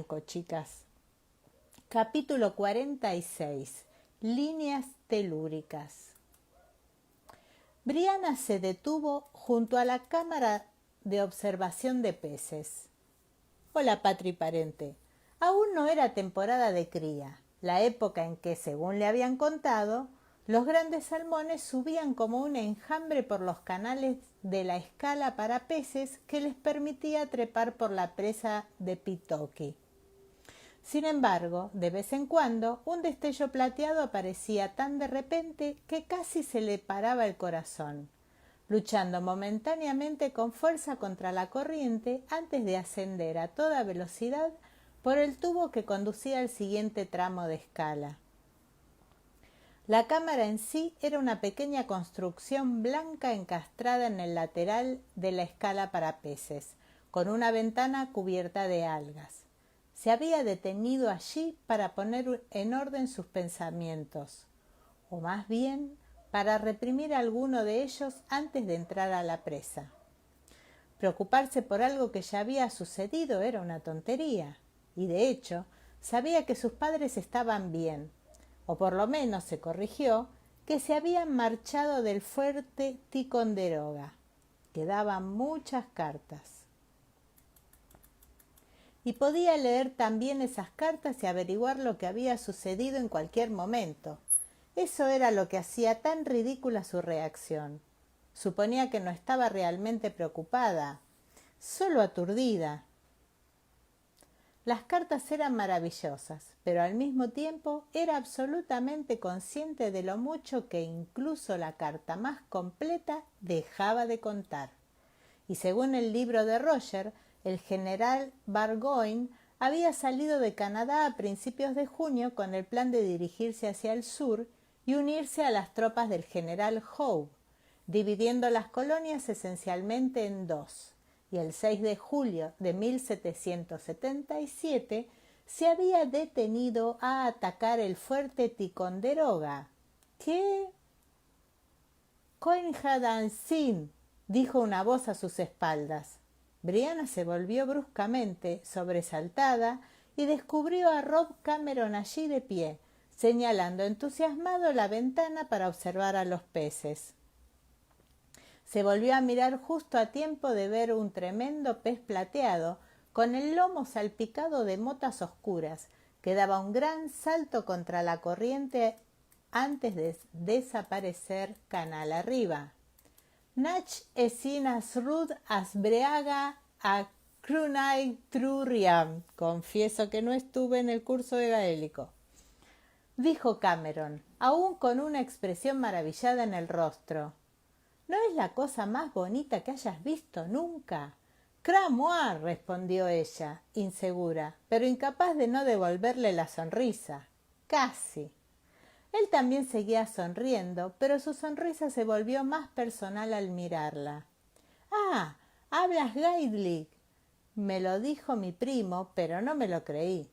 blanco, chicas. Capítulo 46. Líneas telúricas. Brianna se detuvo junto a la cámara de observación de peces. Hola, Patri Parente. Aún no era temporada de cría, la época en que, según le habían contado, los grandes salmones subían como un enjambre por los canales de la escala para peces que les permitía trepar por la presa de Pitoki. Sin embargo, de vez en cuando, un destello plateado aparecía tan de repente que casi se le paraba el corazón, luchando momentáneamente con fuerza contra la corriente antes de ascender a toda velocidad por el tubo que conducía al siguiente tramo de escala. La cámara en sí era una pequeña construcción blanca encastrada en el lateral de la escala para peces, con una ventana cubierta de algas. Se había detenido allí para poner en orden sus pensamientos, o más bien para reprimir alguno de ellos antes de entrar a la presa. Preocuparse por algo que ya había sucedido era una tontería, y de hecho sabía que sus padres estaban bien, o por lo menos se corrigió, que se habían marchado del fuerte Ticonderoga. Quedaban muchas cartas. Y podía leer también esas cartas y averiguar lo que había sucedido en cualquier momento. Eso era lo que hacía tan ridícula su reacción. Suponía que no estaba realmente preocupada, solo aturdida. Las cartas eran maravillosas, pero al mismo tiempo era absolutamente consciente de lo mucho que incluso la carta más completa dejaba de contar. Y según el libro de Roger, el general Burgoyne había salido de Canadá a principios de junio con el plan de dirigirse hacia el sur y unirse a las tropas del general Howe, dividiendo las colonias esencialmente en dos. Y el 6 de julio de 1777 se había detenido a atacar el fuerte Ticonderoga. ¿Qué? «Coinhadansin», dijo una voz a sus espaldas. Brianna se volvió bruscamente, sobresaltada, y descubrió a Rob Cameron allí de pie, señalando entusiasmado la ventana para observar a los peces. Se volvió a mirar justo a tiempo de ver un tremendo pez plateado, con el lomo salpicado de motas oscuras, que daba un gran salto contra la corriente antes de desaparecer canal arriba. «Nach esin as rud as breaga a crunai truriam». Confieso que no estuve en el curso de gaélico, dijo Cameron, aún con una expresión maravillada en el rostro. «¿No es la cosa más bonita que hayas visto nunca?» «Cramois», respondió ella, insegura, pero incapaz de no devolverle la sonrisa. «Casi». Él también seguía sonriendo, pero su sonrisa se volvió más personal al mirarla. «Ah, hablas gaelic», me lo dijo mi primo, pero no me lo creí.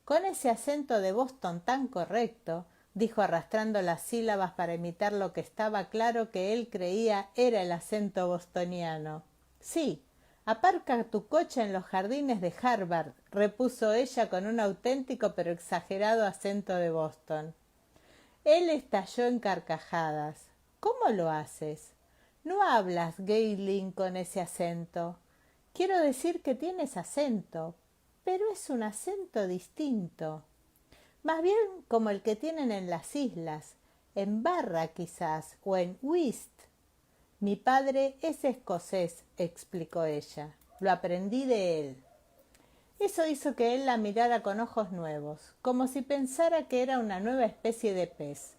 «Con ese acento de Boston tan correcto», dijo arrastrando las sílabas para imitar lo que estaba claro que él creía era el acento bostoniano. «Sí, aparca tu coche en los jardines de Harvard», repuso ella con un auténtico pero exagerado acento de Boston. Él estalló en carcajadas. «¿Cómo lo haces? No hablas gaelic con ese acento». «Quiero decir que tienes acento, pero es un acento distinto. Más bien como el que tienen en las islas, en Barra quizás, o en Whist». «Mi padre es escocés», explicó ella. «Lo aprendí de él». Eso hizo que él la mirara con ojos nuevos, como si pensara que era una nueva especie de pez.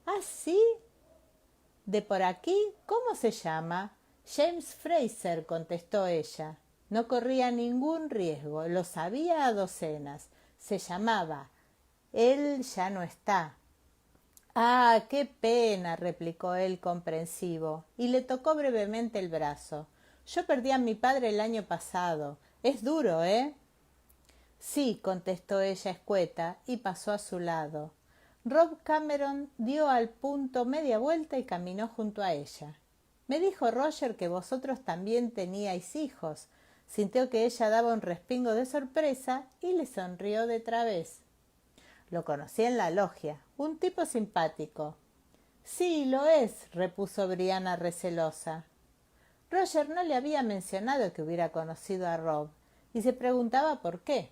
«¿Ah, sí? ¿De por aquí? ¿Cómo se llama?» «James Fraser», contestó ella. No corría ningún riesgo, lo sabía a docenas. Se llamaba «Él ya no está». «Ah, qué pena», replicó él comprensivo, y le tocó brevemente el brazo. «Yo perdí a mi padre el año pasado. Es duro, ¿eh?» «Sí», contestó ella escueta, y pasó a su lado. Rob Cameron dio al punto media vuelta y caminó junto a ella. «Me dijo Roger que vosotros también teníais hijos. Sintió que ella daba un respingo de sorpresa y le sonrió de través. Lo conocí en la logia, un tipo simpático. Sí, lo es, repuso Brianna recelosa. Roger no le había mencionado que hubiera conocido a Rob y se preguntaba por qué.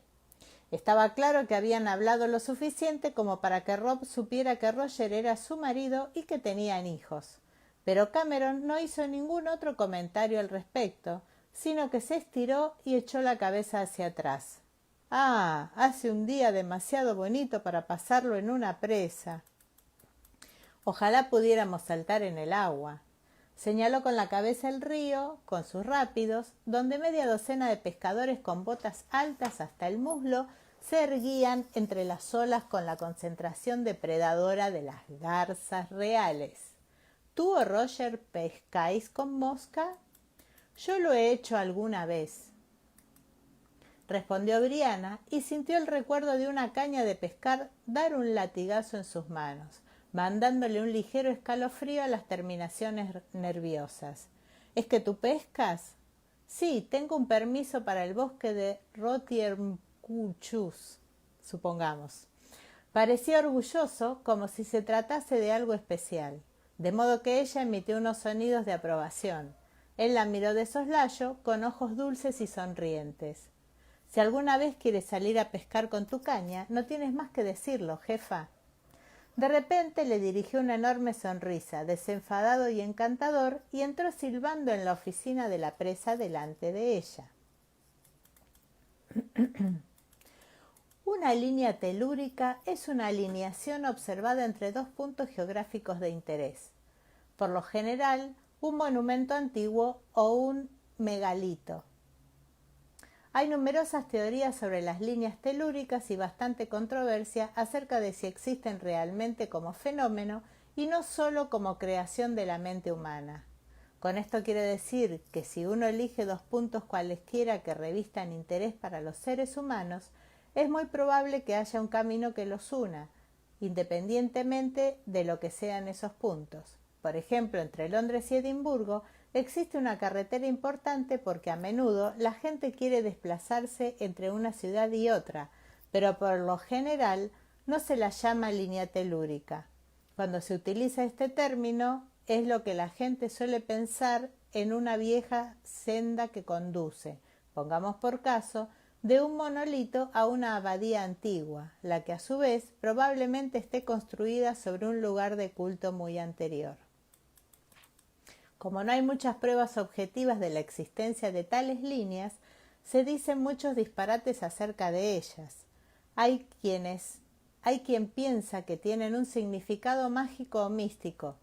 Estaba claro que habían hablado lo suficiente como para que Rob supiera que Roger era su marido y que tenían hijos. Pero Cameron no hizo ningún otro comentario al respecto, sino que se estiró y echó la cabeza hacia atrás. Ah, hace un día demasiado bonito para pasarlo en una presa. Ojalá pudiéramos saltar en el agua. Señaló con la cabeza el río, con sus rápidos, donde media docena de pescadores con botas altas hasta el muslo se erguían entre las olas con la concentración depredadora de las garzas reales. ¿Tú o Roger pescáis con mosca? Yo lo he hecho alguna vez, respondió Brianna y sintió el recuerdo de una caña de pescar dar un latigazo en sus manos, mandándole un ligero escalofrío a las terminaciones nerviosas. ¿Es que tú pescas? Sí, tengo un permiso para el bosque de Rotiermkuchus, supongamos. Parecía orgulloso, como si se tratase de algo especial, de modo que ella emitió unos sonidos de aprobación. Él la miró de soslayo, con ojos dulces y sonrientes. Si alguna vez quieres salir a pescar con tu caña, no tienes más que decirlo, jefa. De repente le dirigió una enorme sonrisa, desenfadado y encantador, y entró silbando en la oficina de la presa delante de ella. Una línea telúrica es una alineación observada entre dos puntos geográficos de interés. Por lo general, un monumento antiguo o un megalito. Hay numerosas teorías sobre las líneas telúricas y bastante controversia acerca de si existen realmente como fenómeno y no solo como creación de la mente humana. Con esto quiero decir que si uno elige dos puntos cualesquiera que revistan interés para los seres humanos, es muy probable que haya un camino que los una, independientemente de lo que sean esos puntos. Por ejemplo, entre Londres y Edimburgo existe una carretera importante porque a menudo la gente quiere desplazarse entre una ciudad y otra, pero por lo general no se la llama línea telúrica. Cuando se utiliza este término es lo que la gente suele pensar en una vieja senda que conduce, pongamos por caso, de un monolito a una abadía antigua, la que a su vez probablemente esté construida sobre un lugar de culto muy anterior. Como no hay muchas pruebas objetivas de la existencia de tales líneas, se dicen muchos disparates acerca de ellas. Hay quien piensa que tienen un significado mágico o místico.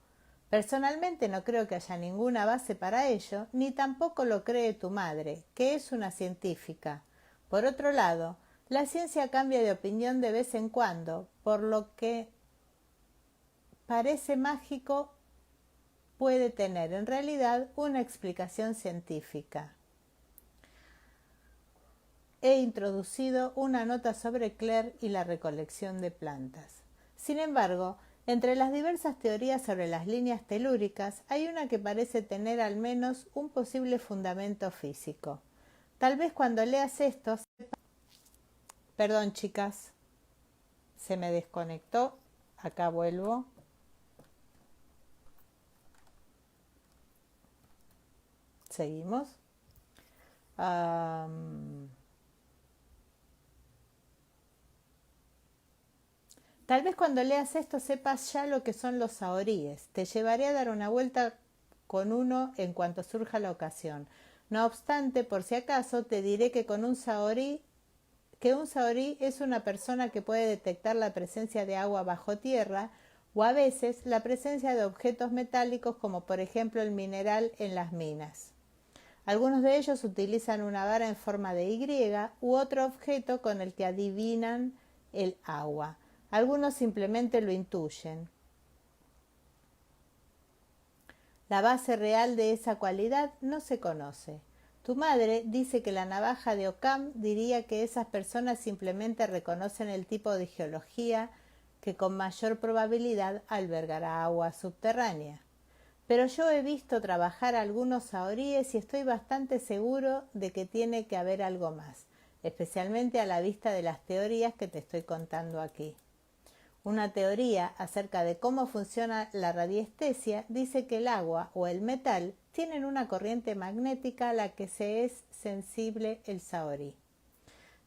Personalmente no creo que haya ninguna base para ello, ni tampoco lo cree tu madre, que es una científica. Por otro lado, la ciencia cambia de opinión de vez en cuando, por lo que parece mágico puede tener en realidad una explicación científica. He introducido una nota sobre Claire y la recolección de plantas. Sin embargo, entre las diversas teorías sobre las líneas telúricas hay una que parece tener al menos un posible fundamento físico. Tal vez cuando leas esto... Perdón, chicas, se me desconectó. Acá vuelvo. Seguimos. Tal vez cuando leas esto sepas ya lo que son los saoríes. Te llevaré a dar una vuelta con uno en cuanto surja la ocasión. No obstante, por si acaso, te diré que un saorí es una persona que puede detectar la presencia de agua bajo tierra o a veces la presencia de objetos metálicos como por ejemplo el mineral en las minas. Algunos de ellos utilizan una vara en forma de Y u otro objeto con el que adivinan el agua. Algunos simplemente lo intuyen. La base real de esa cualidad no se conoce. Tu madre dice que la navaja de Occam diría que esas personas simplemente reconocen el tipo de geología que con mayor probabilidad albergará agua subterránea. pero yo he visto trabajar algunos saoríes y estoy bastante seguro de que tiene que haber algo más, especialmente a la vista de las teorías que te estoy contando aquí. Una teoría acerca de cómo funciona la radiestesia dice que el agua o el metal tienen una corriente magnética a la que se es sensible el saorí.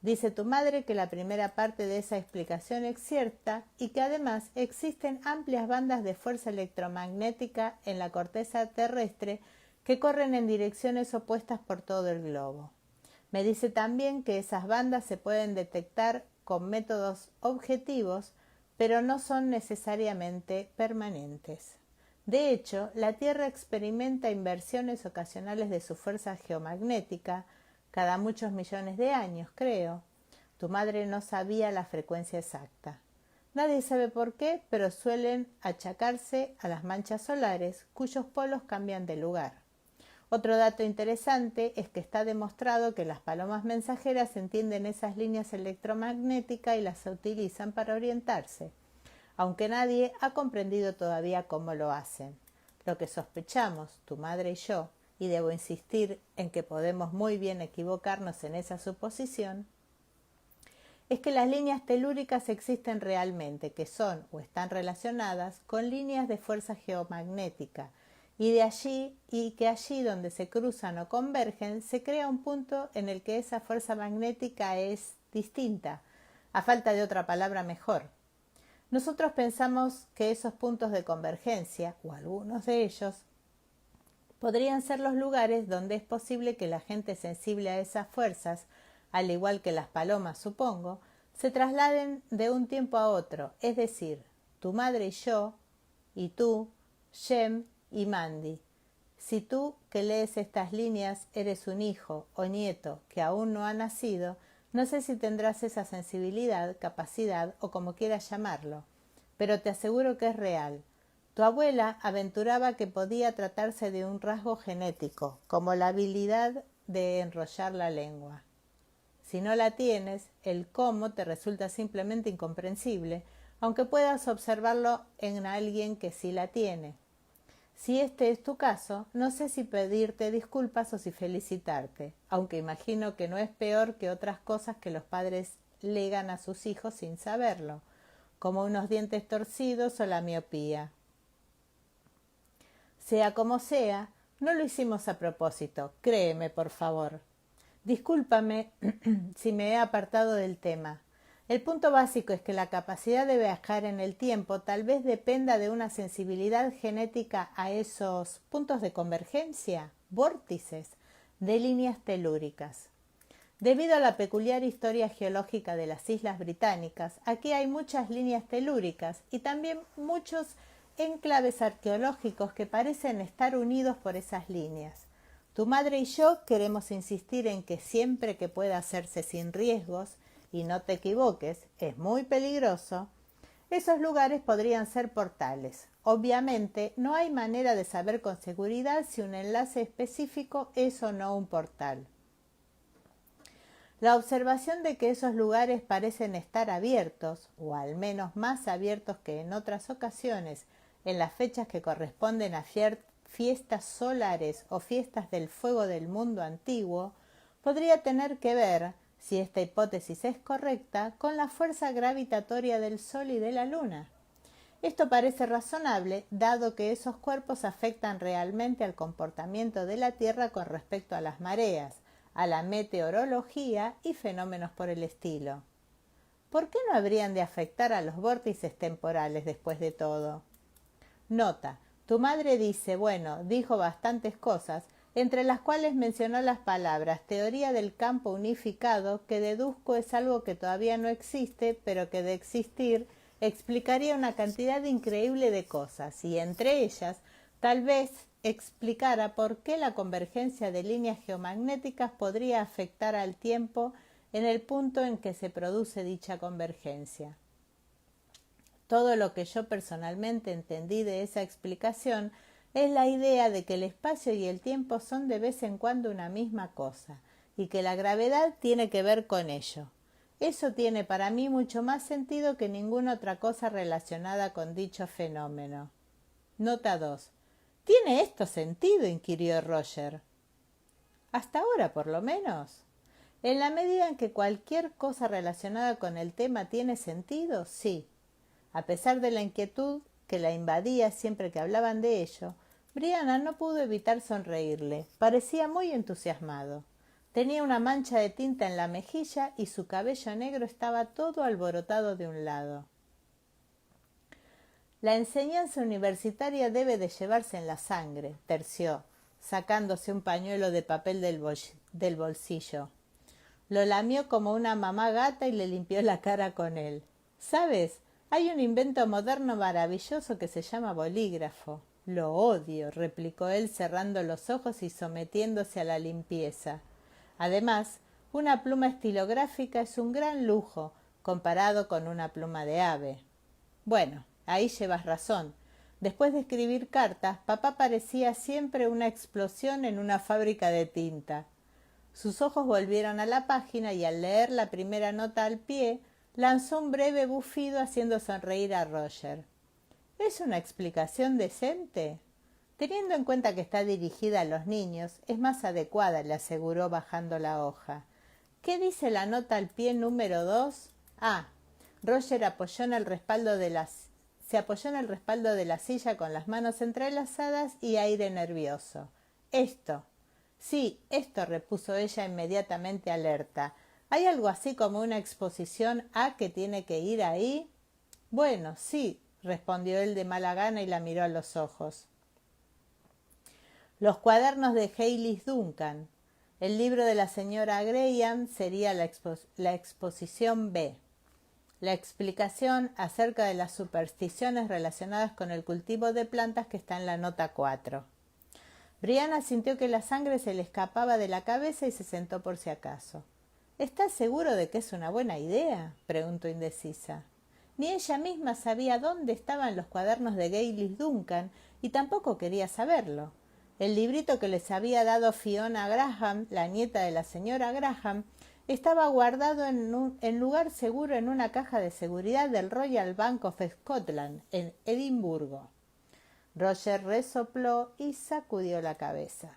Dice tu madre que la primera parte de esa explicación es cierta y que además existen amplias bandas de fuerza electromagnética en la corteza terrestre que corren en direcciones opuestas por todo el globo. Me dice también que esas bandas se pueden detectar con métodos objetivos, pero no son necesariamente permanentes. De hecho, la Tierra experimenta inversiones ocasionales de su fuerza geomagnética, cada muchos millones de años, creo. Tu madre no sabía la frecuencia exacta. Nadie sabe por qué, pero suelen achacarse a las manchas solares, cuyos polos cambian de lugar. Otro dato interesante es que está demostrado que las palomas mensajeras entienden esas líneas electromagnéticas y las utilizan para orientarse, aunque nadie ha comprendido todavía cómo lo hacen. Lo que sospechamos, tu madre y yo, y debo insistir en que podemos muy bien equivocarnos en esa suposición, es que las líneas telúricas existen realmente, que son o están relacionadas con líneas de fuerza geomagnética, y que allí donde se cruzan o convergen se crea un punto en el que esa fuerza magnética es distinta, a falta de otra palabra mejor. Nosotros pensamos que esos puntos de convergencia, o algunos de ellos, podrían ser los lugares donde es posible que la gente sensible a esas fuerzas, al igual que las palomas supongo, se trasladen de un tiempo a otro, es decir, tu madre y yo, y tú, Shem y Mandy. Si tú que lees estas líneas eres un hijo o nieto que aún no ha nacido, no sé si tendrás esa sensibilidad, capacidad o como quieras llamarlo, pero te aseguro que es real. Tu abuela aventuraba que podía tratarse de un rasgo genético, como la habilidad de enrollar la lengua. Si no la tienes, el cómo te resulta simplemente incomprensible, aunque puedas observarlo en alguien que sí la tiene. Si este es tu caso, no sé si pedirte disculpas o si felicitarte, aunque imagino que no es peor que otras cosas que los padres legan a sus hijos sin saberlo, como unos dientes torcidos o la miopía. Sea como sea, no lo hicimos a propósito, créeme, por favor. Discúlpame si me he apartado del tema. El punto básico es que la capacidad de viajar en el tiempo tal vez dependa de una sensibilidad genética a esos puntos de convergencia, vórtices, de líneas telúricas. Debido a la peculiar historia geológica de las Islas Británicas, aquí hay muchas líneas telúricas y también muchos enclaves arqueológicos que parecen estar unidos por esas líneas. Tu madre y yo queremos insistir en que siempre que pueda hacerse sin riesgos, y no te equivoques, es muy peligroso, esos lugares podrían ser portales. Obviamente, no hay manera de saber con seguridad si un enlace específico es o no un portal. La observación de que esos lugares parecen estar abiertos, o al menos más abiertos que en otras ocasiones, en las fechas que corresponden a fiestas solares o fiestas del fuego del mundo antiguo, podría tener que ver, si esta hipótesis es correcta, con la fuerza gravitatoria del Sol y de la Luna. Esto parece razonable, dado que esos cuerpos afectan realmente al comportamiento de la Tierra con respecto a las mareas, a la meteorología y fenómenos por el estilo. ¿Por qué no habrían de afectar a los vórtices temporales después de todo? Nota: tu madre dijo bastantes cosas, entre las cuales mencionó las palabras teoría del campo unificado, que deduzco es algo que todavía no existe, pero que de existir explicaría una cantidad increíble de cosas, y entre ellas tal vez explicara por qué la convergencia de líneas geomagnéticas podría afectar al tiempo en el punto en que se produce dicha convergencia. Todo lo que yo personalmente entendí de esa explicación es la idea de que el espacio y el tiempo son de vez en cuando una misma cosa, y que la gravedad tiene que ver con ello. Eso tiene para mí mucho más sentido que ninguna otra cosa relacionada con dicho fenómeno. Nota 2. ¿Tiene esto sentido?, inquirió Roger. Hasta ahora, por lo menos. En la medida en que cualquier cosa relacionada con el tema tiene sentido, sí. A pesar de la inquietud que la invadía siempre que hablaban de ello, Brianna no pudo evitar sonreírle. Parecía muy entusiasmado. Tenía una mancha de tinta en la mejilla y su cabello negro estaba todo alborotado de un lado. La enseñanza universitaria debe de llevarse en la sangre, terció, sacándose un pañuelo de papel del bolsillo. Lo lamió como una mamá gata y le limpió la cara con él. ¿Sabes? Hay un invento moderno maravilloso que se llama bolígrafo. Lo odio, replicó él cerrando los ojos y sometiéndose a la limpieza. Además, una pluma estilográfica es un gran lujo comparado con una pluma de ave. Bueno, ahí llevas razón. Después de escribir cartas, papá parecía siempre una explosión en una fábrica de tinta. Sus ojos volvieron a la página y al leer la primera nota al pie, lanzó un breve bufido haciendo sonreír a Roger. ¿Es una explicación decente? Teniendo en cuenta que está dirigida a los niños, es más adecuada, le aseguró bajando la hoja. ¿Qué dice la nota al pie número 2? Ah, Roger se apoyó en el respaldo de la silla con las manos entrelazadas y aire nervioso. Esto. Sí, esto, repuso ella inmediatamente alerta. ¿Hay algo así como una exposición A que tiene que ir ahí? Bueno, sí, respondió él de mala gana y la miró a los ojos. Los cuadernos de Hailes Duncan. El libro de la señora Graham sería la exposición B. La explicación acerca de las supersticiones relacionadas con el cultivo de plantas que está en la nota 4. Brianna sintió que la sangre se le escapaba de la cabeza y se sentó por si acaso. ¿Estás seguro de que es una buena idea?, preguntó indecisa. Ni ella misma sabía dónde estaban los cuadernos de Hailes Duncan y tampoco quería saberlo. El librito que les había dado Fiona Graham, la nieta de la señora Graham, estaba guardado en lugar seguro en una caja de seguridad del Royal Bank of Scotland, en Edimburgo. Roger resopló y sacudió la cabeza.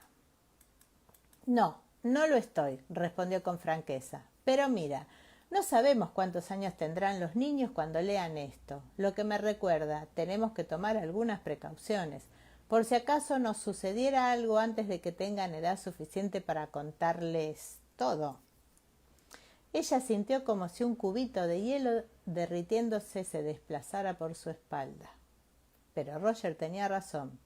No, no lo estoy, respondió con franqueza. Pero mira, no sabemos cuántos años tendrán los niños cuando lean esto. Lo que me recuerda, tenemos que tomar algunas precauciones, por si acaso nos sucediera algo antes de que tengan edad suficiente para contarles todo. Ella sintió como si un cubito de hielo derritiéndose se desplazara por su espalda. Pero Roger tenía razón.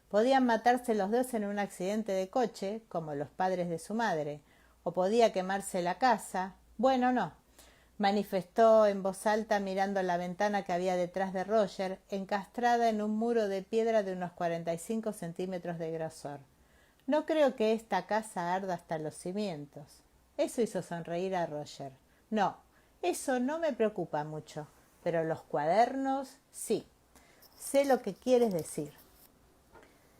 Podían matarse los dos en un accidente de coche, como los padres de su madre, o podía quemarse la casa. Bueno, no, manifestó en voz alta mirando la ventana que había detrás de Roger, encastrada en un muro de piedra de unos 45 centímetros de grosor. No creo que esta casa arda hasta los cimientos. Eso hizo sonreír a Roger. No, eso no me preocupa mucho, pero los cuadernos, sí. Sé lo que quieres decir.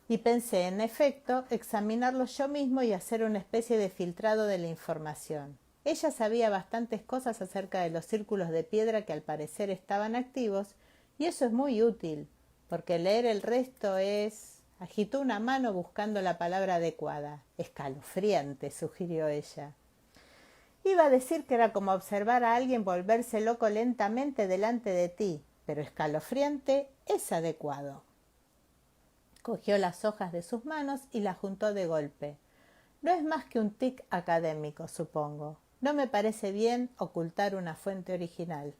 Y pensé, en efecto, examinarlos yo mismo y hacer una especie de filtrado de la información. Ella sabía bastantes cosas acerca de los círculos de piedra que al parecer estaban activos, y eso es muy útil, porque leer el resto es... Agitó una mano buscando la palabra adecuada. Escalofriante, sugirió ella. Iba a decir que era como observar a alguien volverse loco lentamente delante de ti, pero escalofriante es adecuado. Cogió las hojas de sus manos y las juntó de golpe. No es más que un tic académico, supongo. No me parece bien ocultar una fuente original.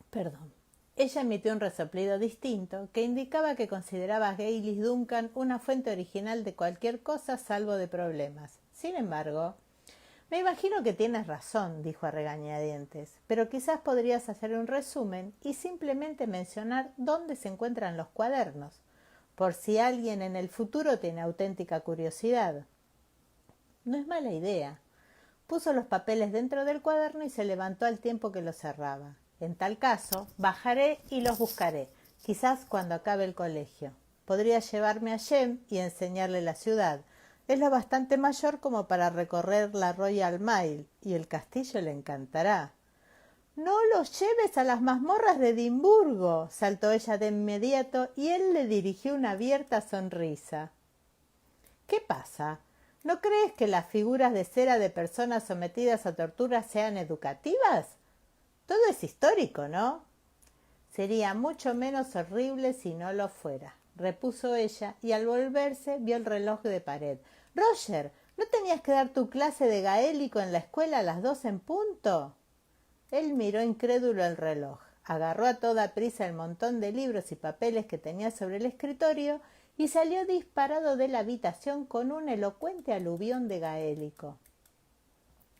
Perdón. Ella emitió un resoplido distinto que indicaba que consideraba a Hailes Duncan una fuente original de cualquier cosa salvo de problemas. Sin embargo, me imagino que tienes razón, dijo a regañadientes, pero quizás podrías hacer un resumen y simplemente mencionar dónde se encuentran los cuadernos, por si alguien en el futuro tiene auténtica curiosidad. No es mala idea. Puso los papeles dentro del cuaderno y se levantó al tiempo que lo cerraba. En tal caso, bajaré y los buscaré, quizás cuando acabe el colegio. Podría llevarme a Jem y enseñarle la ciudad. Es lo bastante mayor como para recorrer la Royal Mile, y el castillo le encantará. «No los lleves a las mazmorras de Edimburgo», saltó ella de inmediato, y él le dirigió una abierta sonrisa. «¿Qué pasa? ¿No crees que las figuras de cera de personas sometidas a tortura sean educativas? Todo es histórico, ¿no?» «Sería mucho menos horrible si no lo fuera», repuso ella, y al volverse vio el reloj de pared. «Roger, ¿no tenías que dar tu clase de gaélico en la escuela a las 2 en punto?» Él miró incrédulo el reloj, agarró a toda prisa el montón de libros y papeles que tenía sobre el escritorio y salió disparado de la habitación con un elocuente aluvión de gaélico.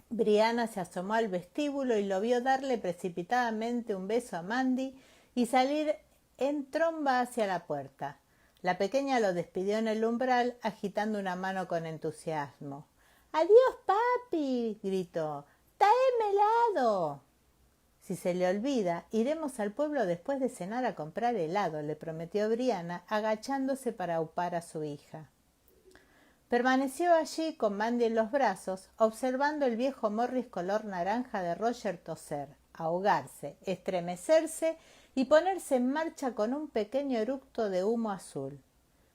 Brianna se asomó al vestíbulo y lo vio darle precipitadamente un beso a Mandy y salir en tromba hacia la puerta. La pequeña lo despidió en el umbral, agitando una mano con entusiasmo. «¡Adiós, papi!», gritó. «¡Traeme helado!». «Si se le olvida, iremos al pueblo después de cenar a comprar helado», le prometió Brianna, agachándose para aupar a su hija. Permaneció allí con Mandy en los brazos, observando el viejo Morris color naranja de Roger toser, ahogarse, estremecerse y ponerse en marcha con un pequeño eructo de humo azul.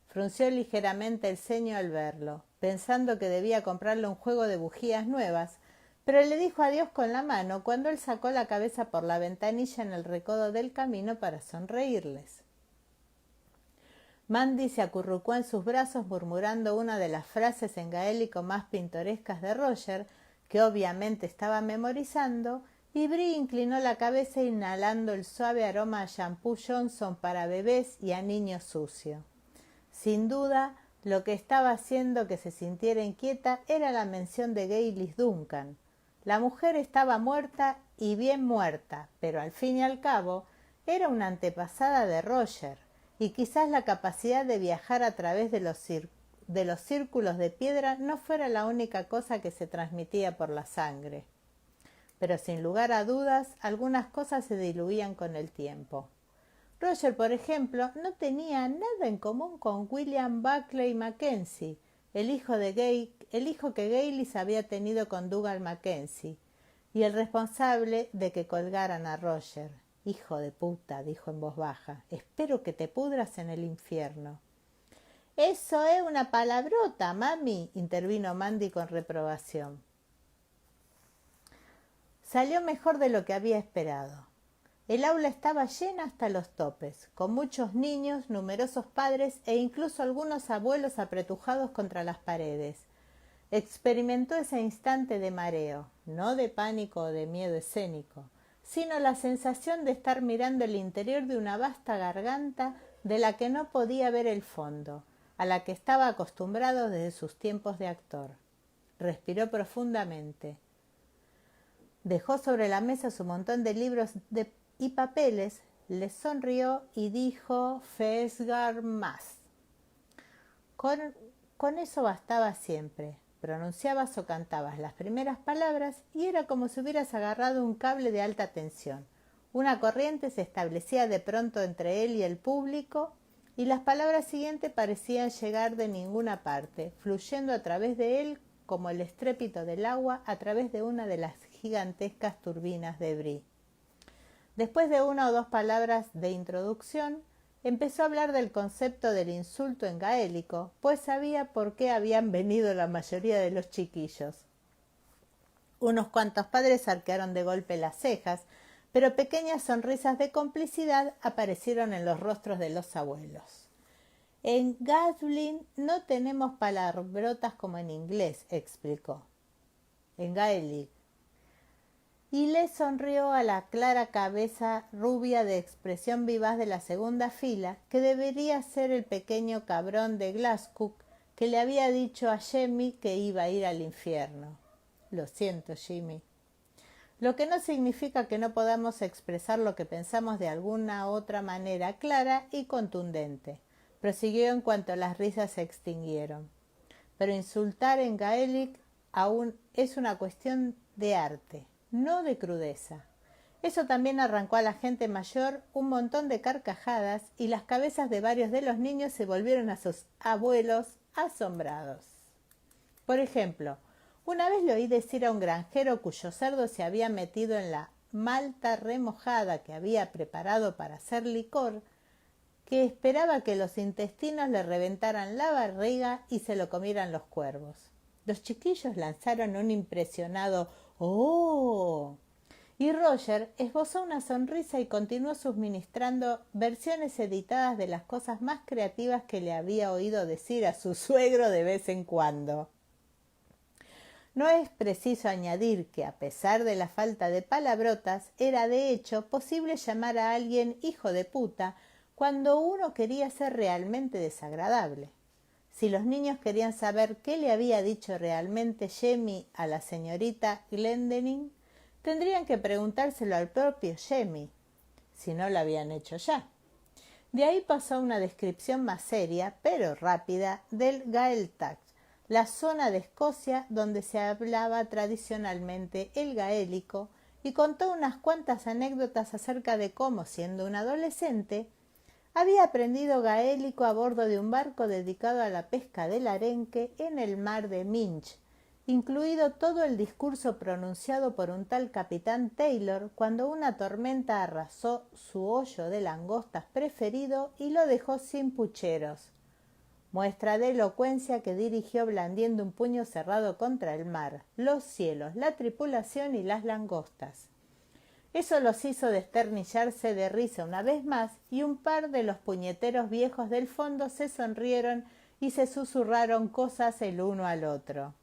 Frunció ligeramente el ceño al verlo, pensando que debía comprarle un juego de bujías nuevas, pero le dijo adiós con la mano cuando él sacó la cabeza por la ventanilla en el recodo del camino para sonreírles. Mandy se acurrucó en sus brazos murmurando una de las frases en gaélico más pintorescas de Roger, que obviamente estaba memorizando, y Bri inclinó la cabeza inhalando el suave aroma a shampoo Johnson para bebés y a niños sucio. Sin duda, lo que estaba haciendo que se sintiera inquieta era la mención de Gaylis Duncan. La mujer estaba muerta y bien muerta, pero al fin y al cabo era una antepasada de Roger, y quizás la capacidad de viajar a través de los círculos de piedra no fuera la única cosa que se transmitía por la sangre. Pero sin lugar a dudas, algunas cosas se diluían con el tiempo. Roger, por ejemplo, no tenía nada en común con William Buckley Mackenzie, el hijo que Gaylis había tenido con Dougal Mackenzie, y el responsable de que colgaran a Roger. «Hijo de puta», dijo en voz baja, «espero que te pudras en el infierno». «Eso es una palabrota, mami», intervino Mandy con reprobación. Salió mejor de lo que había esperado. El aula estaba llena hasta los topes, con muchos niños, numerosos padres e incluso algunos abuelos apretujados contra las paredes. Experimentó ese instante de mareo, no de pánico o de miedo escénico, sino la sensación de estar mirando el interior de una vasta garganta de la que no podía ver el fondo, a la que estaba acostumbrado desde sus tiempos de actor. Respiró profundamente. Dejó sobre la mesa su montón de libros y papeles, le sonrió y dijo «Fesgar más». Con eso bastaba siempre. Pronunciabas o cantabas las primeras palabras y era como si hubieras agarrado un cable de alta tensión. Una corriente se establecía de pronto entre él y el público y las palabras siguientes parecían llegar de ninguna parte, fluyendo a través de él como el estrépito del agua a través de una de las gigantescas turbinas de Brie. Después de una o dos palabras de introducción, empezó a hablar del concepto del insulto en gaélico, pues sabía por qué habían venido la mayoría de los chiquillos. Unos cuantos padres arquearon de golpe las cejas, pero pequeñas sonrisas de complicidad aparecieron en los rostros de los abuelos. «En Gatlin no tenemos palabrotas como en inglés», explicó. «En gaélico». Y le sonrió a la clara cabeza rubia de expresión vivaz de la segunda fila, que debería ser el pequeño cabrón de Glasgow que le había dicho a Jimmy que iba a ir al infierno. «Lo siento, Jimmy». Lo que no significa que no podamos expresar lo que pensamos de alguna otra manera clara y contundente, prosiguió en cuanto las risas se extinguieron. Pero insultar en gaélico aún es una cuestión de arte, no de crudeza. Eso también arrancó a la gente mayor un montón de carcajadas y las cabezas de varios de los niños se volvieron a sus abuelos asombrados. Por ejemplo, una vez le oí decir a un granjero cuyo cerdo se había metido en la malta remojada que había preparado para hacer licor, que esperaba que los intestinos le reventaran la barriga y se lo comieran los cuervos. Los chiquillos lanzaron un impresionado «¡Oh!» y Roger esbozó una sonrisa y continuó suministrando versiones editadas de las cosas más creativas que le había oído decir a su suegro de vez en cuando. No es preciso añadir que, a pesar de la falta de palabrotas, era de hecho posible llamar a alguien hijo de puta cuando uno quería ser realmente desagradable. Si los niños querían saber qué le había dicho realmente Jemmy a la señorita Glendinning, tendrían que preguntárselo al propio Jemmy, si no lo habían hecho ya. De ahí pasó a una descripción más seria, pero rápida, del Gaeltacht, la zona de Escocia donde se hablaba tradicionalmente el gaélico, y contó unas cuantas anécdotas acerca de cómo, siendo un adolescente, había aprendido gaélico a bordo de un barco dedicado a la pesca del arenque en el mar de Minch, incluido todo el discurso pronunciado por un tal capitán Taylor cuando una tormenta arrasó su hoyo de langostas preferido y lo dejó sin pucheros. Muestra de elocuencia que dirigió blandiendo un puño cerrado contra el mar, los cielos, la tripulación y las langostas. Eso los hizo desternillarse de risa una vez más y un par de los puñeteros viejos del fondo se sonrieron y se susurraron cosas el uno al otro,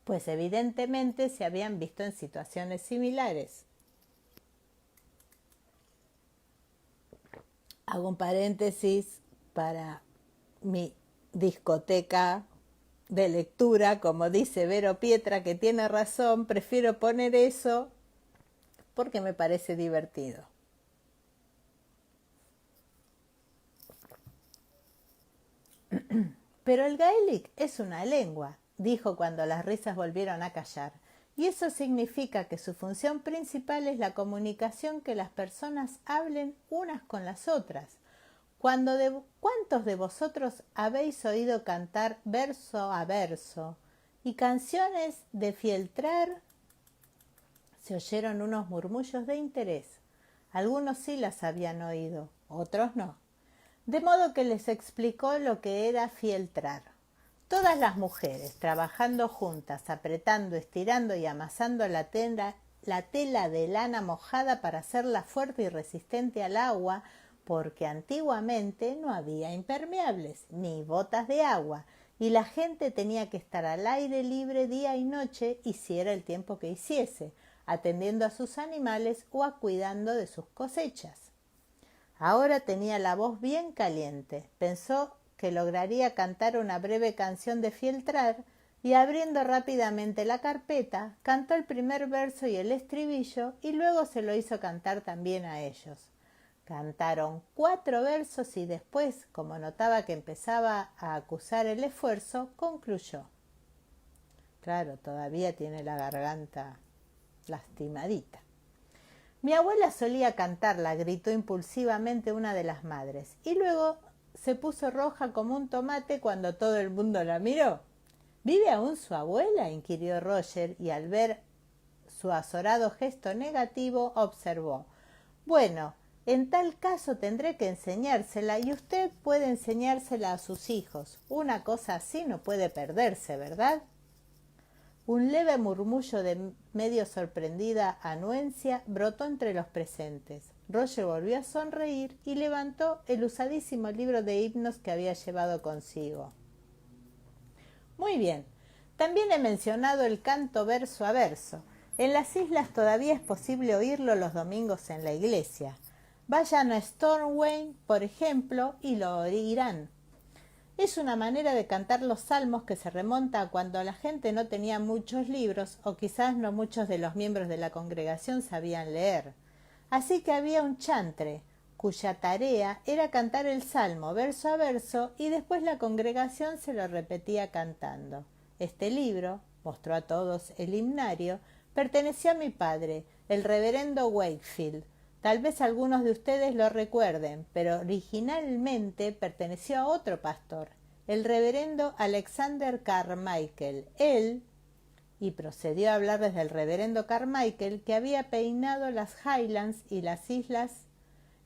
pues evidentemente se habían visto en situaciones similares. Hago un paréntesis para mi discoteca de lectura, como dice Vero Pietra, que tiene razón, prefiero poner eso porque me parece divertido. Pero el gaelic es una lengua, dijo cuando las risas volvieron a callar, y eso significa que su función principal es la comunicación, que las personas hablen unas con las otras. ¿Cuántos de vosotros habéis oído cantar verso a verso? Y canciones de fieltrar. Se oyeron unos murmullos de interés. Algunos sí las habían oído, otros no. De modo que les explicó lo que era fieltrar. Todas las mujeres, trabajando juntas, apretando, estirando y amasando la tela de lana mojada para hacerla fuerte y resistente al agua, porque antiguamente no había impermeables ni botas de agua, y la gente tenía que estar al aire libre día y noche, hiciera el tiempo que hiciese, atendiendo a sus animales o cuidando de sus cosechas. Ahora tenía la voz bien caliente. Pensó que lograría cantar una breve canción de fieltrar y, abriendo rápidamente la carpeta, cantó el primer verso y el estribillo y luego se lo hizo cantar también a ellos. Cantaron 4 versos y después, como notaba que empezaba a acusar el esfuerzo, concluyó. Claro, todavía tiene la garganta lastimadita. Mi abuela solía cantarla, gritó impulsivamente una de las madres, y luego se puso roja como un tomate cuando todo el mundo la miró. ¿Vive aún su abuela?, inquirió Roger, y al ver su azorado gesto negativo observó. Bueno, en tal caso tendré que enseñársela, y usted puede enseñársela a sus hijos. Una cosa así no puede perderse, ¿verdad? Un leve murmullo de medio sorprendida anuencia brotó entre los presentes. Roger volvió a sonreír y levantó el usadísimo libro de himnos que había llevado consigo. Muy bien, también he mencionado el canto verso a verso. En las islas todavía es posible oírlo los domingos en la iglesia. Vayan a Stornoway, por ejemplo, y lo oirán. Es una manera de cantar los salmos que se remonta a cuando la gente no tenía muchos libros, o quizás no muchos de los miembros de la congregación sabían leer. Así que había un chantre, cuya tarea era cantar el salmo verso a verso, y después la congregación se lo repetía cantando. Este libro, mostró a todos el himnario, perteneció a mi padre, el reverendo Wakefield. Tal vez algunos de ustedes lo recuerden, pero originalmente perteneció a otro pastor, el reverendo Alexander Carmichael. Él, y procedió a hablarles del reverendo Carmichael, que había peinado las Highlands y las islas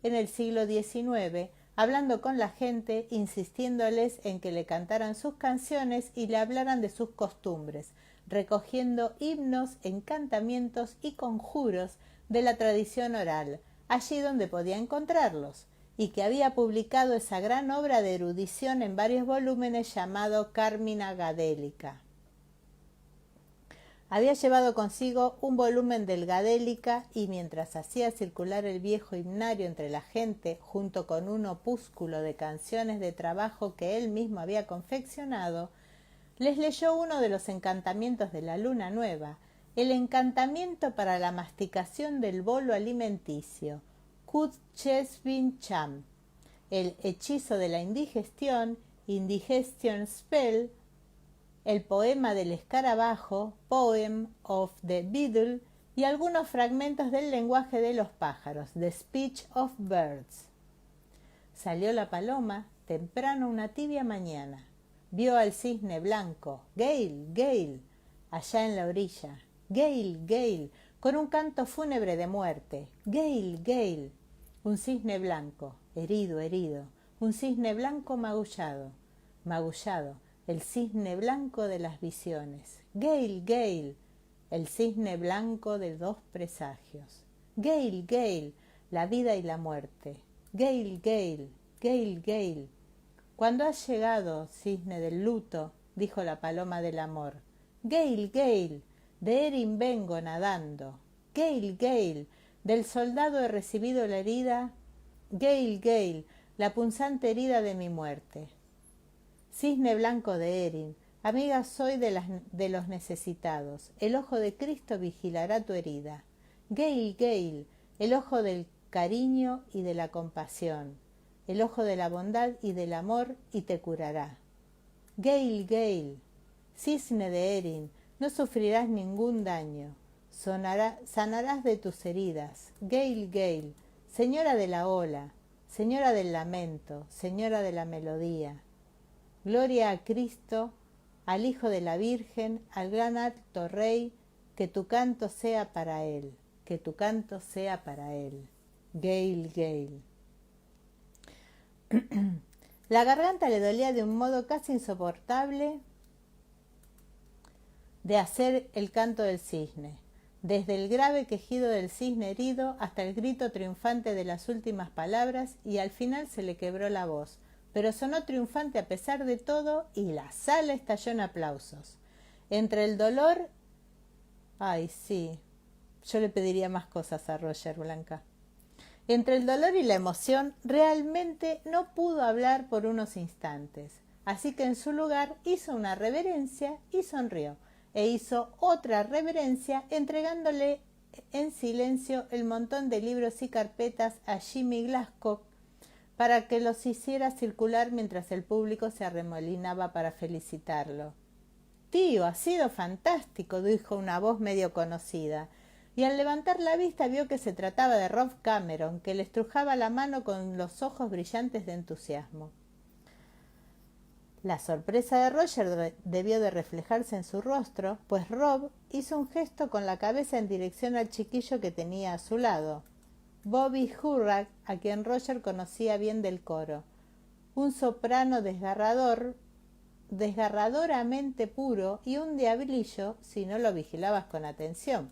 en el siglo XIX, hablando con la gente, insistiéndoles en que le cantaran sus canciones y le hablaran de sus costumbres, recogiendo himnos, encantamientos y conjuros de la tradición oral, allí donde podía encontrarlos, y que había publicado esa gran obra de erudición en varios volúmenes llamado Carmina Gadélica. Había llevado consigo un volumen del Gadélica y mientras hacía circular el viejo himnario entre la gente, junto con un opúsculo de canciones de trabajo que él mismo había confeccionado, les leyó uno de los encantamientos de la luna nueva, el encantamiento para la masticación del bolo alimenticio, Kut Chesvin Cham, el hechizo de la indigestión, Indigestion Spell, el poema del escarabajo, Poem of the Beetle, y algunos fragmentos del lenguaje de los pájaros, The Speech of Birds. Salió la paloma temprano una tibia mañana. Vio al cisne blanco, Gale, Gale, allá en la orilla. Gale, Gale, con un canto fúnebre de muerte. Gale, Gale. Un cisne blanco, herido, herido. Un cisne blanco magullado, magullado. El cisne blanco de las visiones. Gale, Gale, el cisne blanco de dos presagios. Gale, Gale, la vida y la muerte. Gale, Gale, Gale, Gale. Cuando has llegado, cisne del luto, dijo la paloma del amor. Gale, Gale, de Erin vengo nadando. Gale, Gale, del soldado he recibido la herida. Gale, Gale, la punzante herida de mi muerte. Cisne blanco de Erin, amiga soy de los necesitados. El ojo de Cristo vigilará tu herida. Gale, Gale, el ojo del cariño y de la compasión, el ojo de la bondad y del amor, y te curará. Gale, Gale, cisne de Erin, no sufrirás ningún daño. Sanarás de tus heridas. Gale, Gale, señora de la ola, señora del lamento, señora de la melodía. Gloria a Cristo, al Hijo de la Virgen, al gran alto Rey, que tu canto sea para Él, que tu canto sea para Él. Gale, Gale. La garganta le dolía de un modo casi insoportable de hacer el canto del cisne, desde el grave quejido del cisne herido hasta el grito triunfante de las últimas palabras, y al final se le quebró la voz, pero sonó triunfante a pesar de todo y la sala estalló en aplausos. Entre el dolor... Ay, sí, yo le pediría más cosas a Roger, Blanca. Entre el dolor y la emoción, realmente no pudo hablar por unos instantes, así que en su lugar hizo una reverencia y sonrió, e hizo otra reverencia entregándole en silencio el montón de libros y carpetas a Jimmy Glasscock para que los hiciera circular mientras el público se arremolinaba para felicitarlo. «Tío, ha sido fantástico», dijo una voz medio conocida, y al levantar la vista vio que se trataba de Rob Cameron, que le estrujaba la mano con los ojos brillantes de entusiasmo. La sorpresa de Roger debió de reflejarse en su rostro, pues Rob hizo un gesto con la cabeza en dirección al chiquillo que tenía a su lado, Bobby Hurrack, a quien Roger conocía bien del coro, un soprano desgarradoramente puro y un diablillo si no lo vigilabas con atención.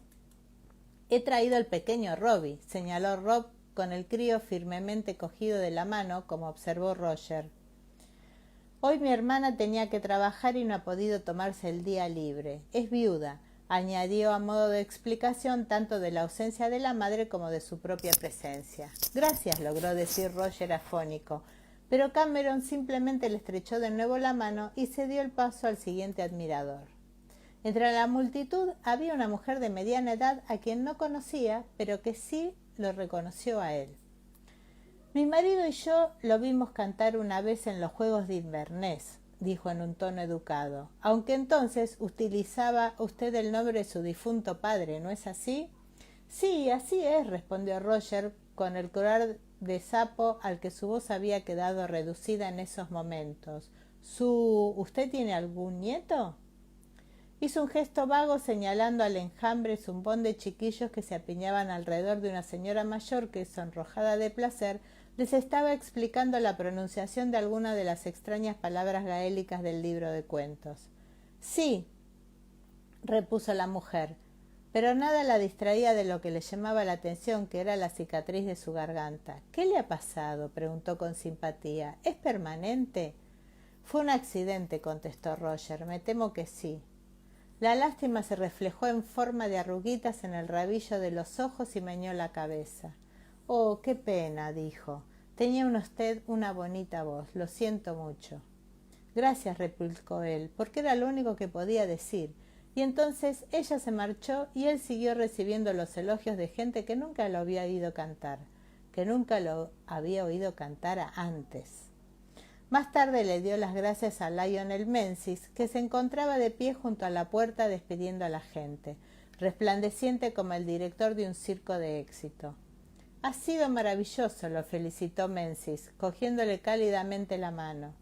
«He traído al pequeño Robbie», señaló Rob con el crío firmemente cogido de la mano, como observó Roger. «Hoy mi hermana tenía que trabajar y no ha podido tomarse el día libre. Es viuda», añadió a modo de explicación tanto de la ausencia de la madre como de su propia presencia. «Gracias», logró decir Roger afónico, pero Cameron simplemente le estrechó de nuevo la mano y cedió el paso al siguiente admirador. Entre la multitud había una mujer de mediana edad a quien no conocía, pero que sí lo reconoció a él. «Mi marido y yo lo vimos cantar una vez en los Juegos de Inverness», dijo en un tono educado, «aunque entonces utilizaba usted el nombre de su difunto padre, ¿no es así?» «Sí, así es», respondió Roger con el color de sapo al que su voz había quedado reducida en esos momentos. ¿Usted tiene algún nieto? Hizo un gesto vago señalando al enjambre zumbón de chiquillos que se apiñaban alrededor de una señora mayor que, sonrojada de placer, les estaba explicando la pronunciación de alguna de las extrañas palabras gaélicas del libro de cuentos. Sí, repuso la mujer, pero nada la distraía de lo que le llamaba la atención, que era la cicatriz de su garganta. ¿Qué le ha pasado?, preguntó con simpatía. ¿Es permanente? Fue un accidente, contestó Roger. Me temo que sí. La lástima se reflejó en forma de arruguitas en el rabillo de los ojos y meneó la cabeza. Oh, qué pena, dijo. Tenía usted una bonita voz. Lo siento mucho. Gracias, replicó él, porque era lo único que podía decir. Y entonces ella se marchó y él siguió recibiendo los elogios de gente que nunca lo había oído cantar, antes. Más tarde le dio las gracias a Lionel Menzies, que se encontraba de pie junto a la puerta despidiendo a la gente, resplandeciente como el director de un circo de éxito. Ha sido maravilloso, lo felicitó Menzies, cogiéndole cálidamente la mano.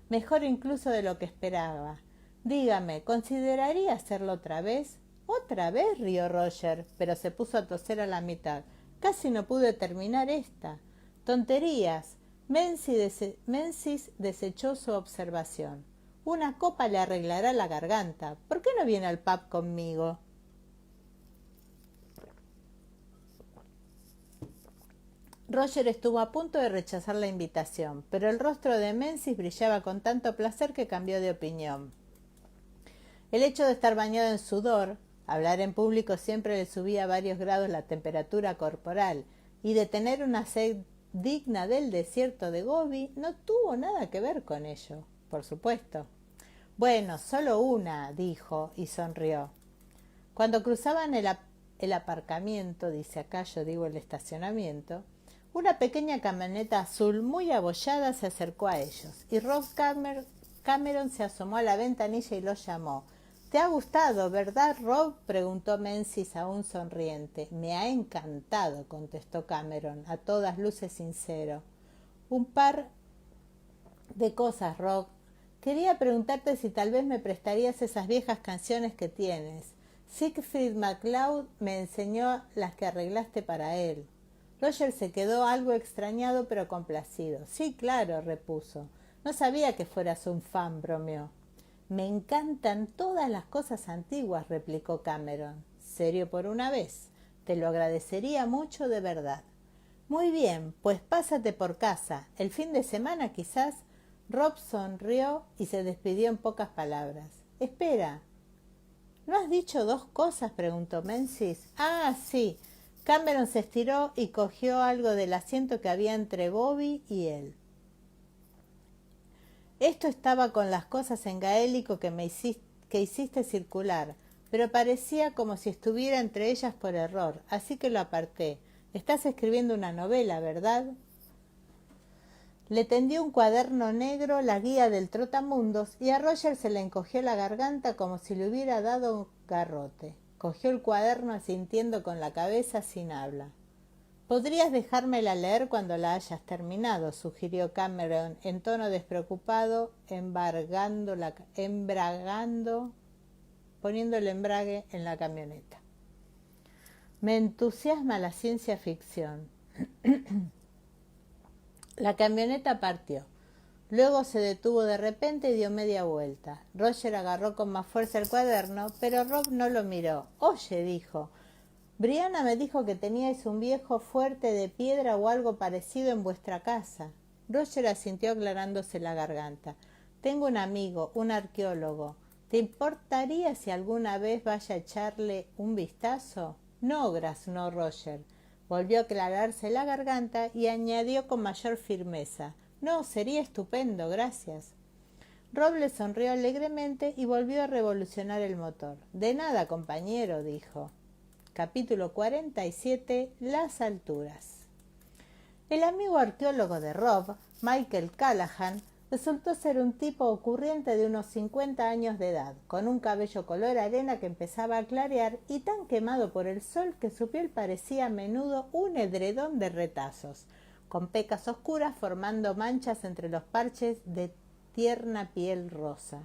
Mejor incluso de lo que esperaba. Dígame, ¿consideraría hacerlo otra vez? ¿Otra vez?, rió Roger, pero se puso a toser a la mitad. Casi no pude terminar esta. Tonterías. Menzies desechó su observación. Una copa le arreglará la garganta. ¿Por qué no viene al pub conmigo? Roger estuvo a punto de rechazar la invitación, pero el rostro de Menzies brillaba con tanto placer que cambió de opinión. El hecho de estar bañado en sudor, hablar en público siempre le subía varios grados la temperatura corporal, y de tener una sed digna del desierto de Gobi no tuvo nada que ver con ello, por supuesto. Bueno, solo una, dijo y sonrió. Cuando cruzaban el aparcamiento, dice acá, yo digo el estacionamiento, una pequeña camioneta azul muy abollada se acercó a ellos y Rob Cameron se asomó a la ventanilla y los llamó. ¿Te ha gustado, verdad, Rob?, preguntó Menzies aún sonriente. Me ha encantado, contestó Cameron, a todas luces sincero. Un par de cosas, Rob. Quería preguntarte si tal vez me prestarías esas viejas canciones que tienes. Siegfried MacLeod me enseñó las que arreglaste para él. Roger se quedó algo extrañado pero complacido. Sí, claro, repuso. No sabía que fueras un fan, bromeó. Me encantan todas las cosas antiguas, replicó Cameron. Serio por una vez. Te lo agradecería mucho de verdad. Muy bien, pues pásate por casa. El fin de semana quizás. Rob sonrió y se despidió en pocas palabras. Espera. ¿No has dicho dos cosas?, preguntó Menzies. Ah, sí. Cameron se estiró y cogió algo del asiento que había entre Bobby y él. Esto estaba con las cosas en gaélico que hiciste circular, pero parecía como si estuviera entre ellas por error, así que lo aparté. Estás escribiendo una novela, ¿verdad? Le tendió un cuaderno negro, la guía del trotamundos, y a Roger se le encogió la garganta como si le hubiera dado un garrote. Cogió el cuaderno asintiendo con la cabeza sin habla. «Podrías dejármela leer cuando la hayas terminado», sugirió Cameron en tono despreocupado, poniendo el embrague en la camioneta. Me entusiasma la ciencia ficción. La camioneta partió. Luego se detuvo de repente y dio media vuelta. Roger agarró con más fuerza el cuaderno, pero Rob no lo miró. «Oye», dijo, «Brianna me dijo que teníais un viejo fuerte de piedra o algo parecido en vuestra casa». Roger asintió aclarándose la garganta. «Tengo un amigo, un arqueólogo. ¿Te importaría si alguna vez vaya a echarle un vistazo?» «No, graznó Roger». Volvió a aclararse la garganta y añadió con mayor firmeza. «No, sería estupendo, gracias». Rob le sonrió alegremente y volvió a revolucionar el motor. «De nada, compañero», dijo. Capítulo 47. Las alturas. El amigo arqueólogo de Rob, Michael Callahan, resultó ser un tipo ocurriente de unos 50 años de edad, con un cabello color arena que empezaba a clarear y tan quemado por el sol que su piel parecía a menudo un edredón de retazos, con pecas oscuras formando manchas entre los parches de tierna piel rosa.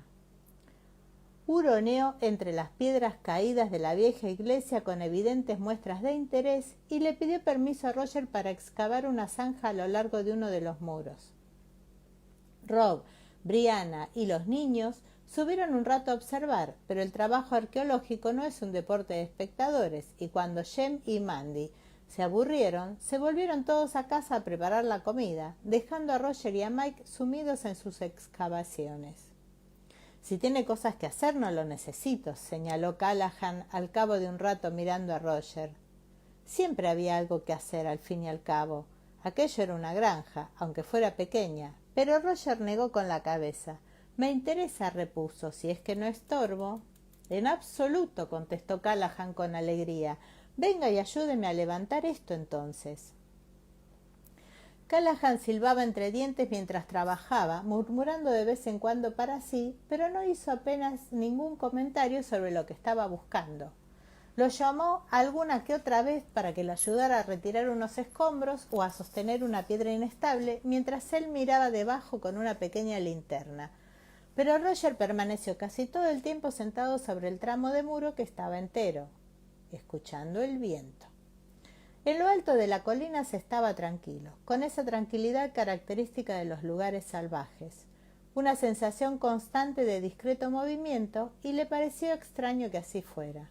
Huroneó entre las piedras caídas de la vieja iglesia con evidentes muestras de interés y le pidió permiso a Roger para excavar una zanja a lo largo de uno de los muros. Rob, Brianna y los niños subieron un rato a observar, pero el trabajo arqueológico no es un deporte de espectadores, y cuando Jem y Mandy se aburrieron, se volvieron todos a casa a preparar la comida, dejando a Roger y a Mike sumidos en sus excavaciones. «Si tiene cosas que hacer, no lo necesito», señaló Callahan al cabo de un rato mirando a Roger. Siempre había algo que hacer al fin y al cabo. Aquello era una granja, aunque fuera pequeña, pero Roger negó con la cabeza. «Me interesa», repuso, «si es que no estorbo». «En absoluto», contestó Callahan con alegría. «Venga y ayúdeme a levantar esto entonces». Callahan silbaba entre dientes mientras trabajaba, murmurando de vez en cuando para sí, pero no hizo apenas ningún comentario sobre lo que estaba buscando. Lo llamó alguna que otra vez para que le ayudara a retirar unos escombros o a sostener una piedra inestable, mientras él miraba debajo con una pequeña linterna. Pero Roger permaneció casi todo el tiempo sentado sobre el tramo de muro que estaba entero, escuchando el viento. En lo alto de la colina se estaba tranquilo, con esa tranquilidad característica de los lugares salvajes, una sensación constante de discreto movimiento, y le pareció extraño que así fuera.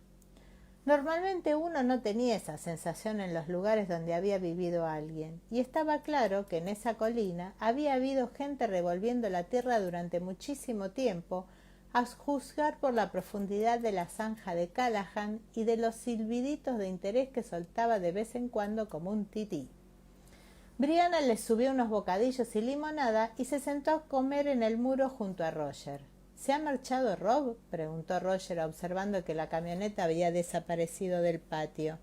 Normalmente uno no tenía esa sensación en los lugares donde había vivido alguien, y estaba claro que en esa colina había habido gente revolviendo la tierra durante muchísimo tiempo, a juzgar por la profundidad de la zanja de Callahan y de los silbiditos de interés que soltaba de vez en cuando como un tití. Brianna le subió unos bocadillos y limonada y se sentó a comer en el muro junto a Roger. «¿Se ha marchado Rob?», preguntó Roger, observando que la camioneta había desaparecido del patio.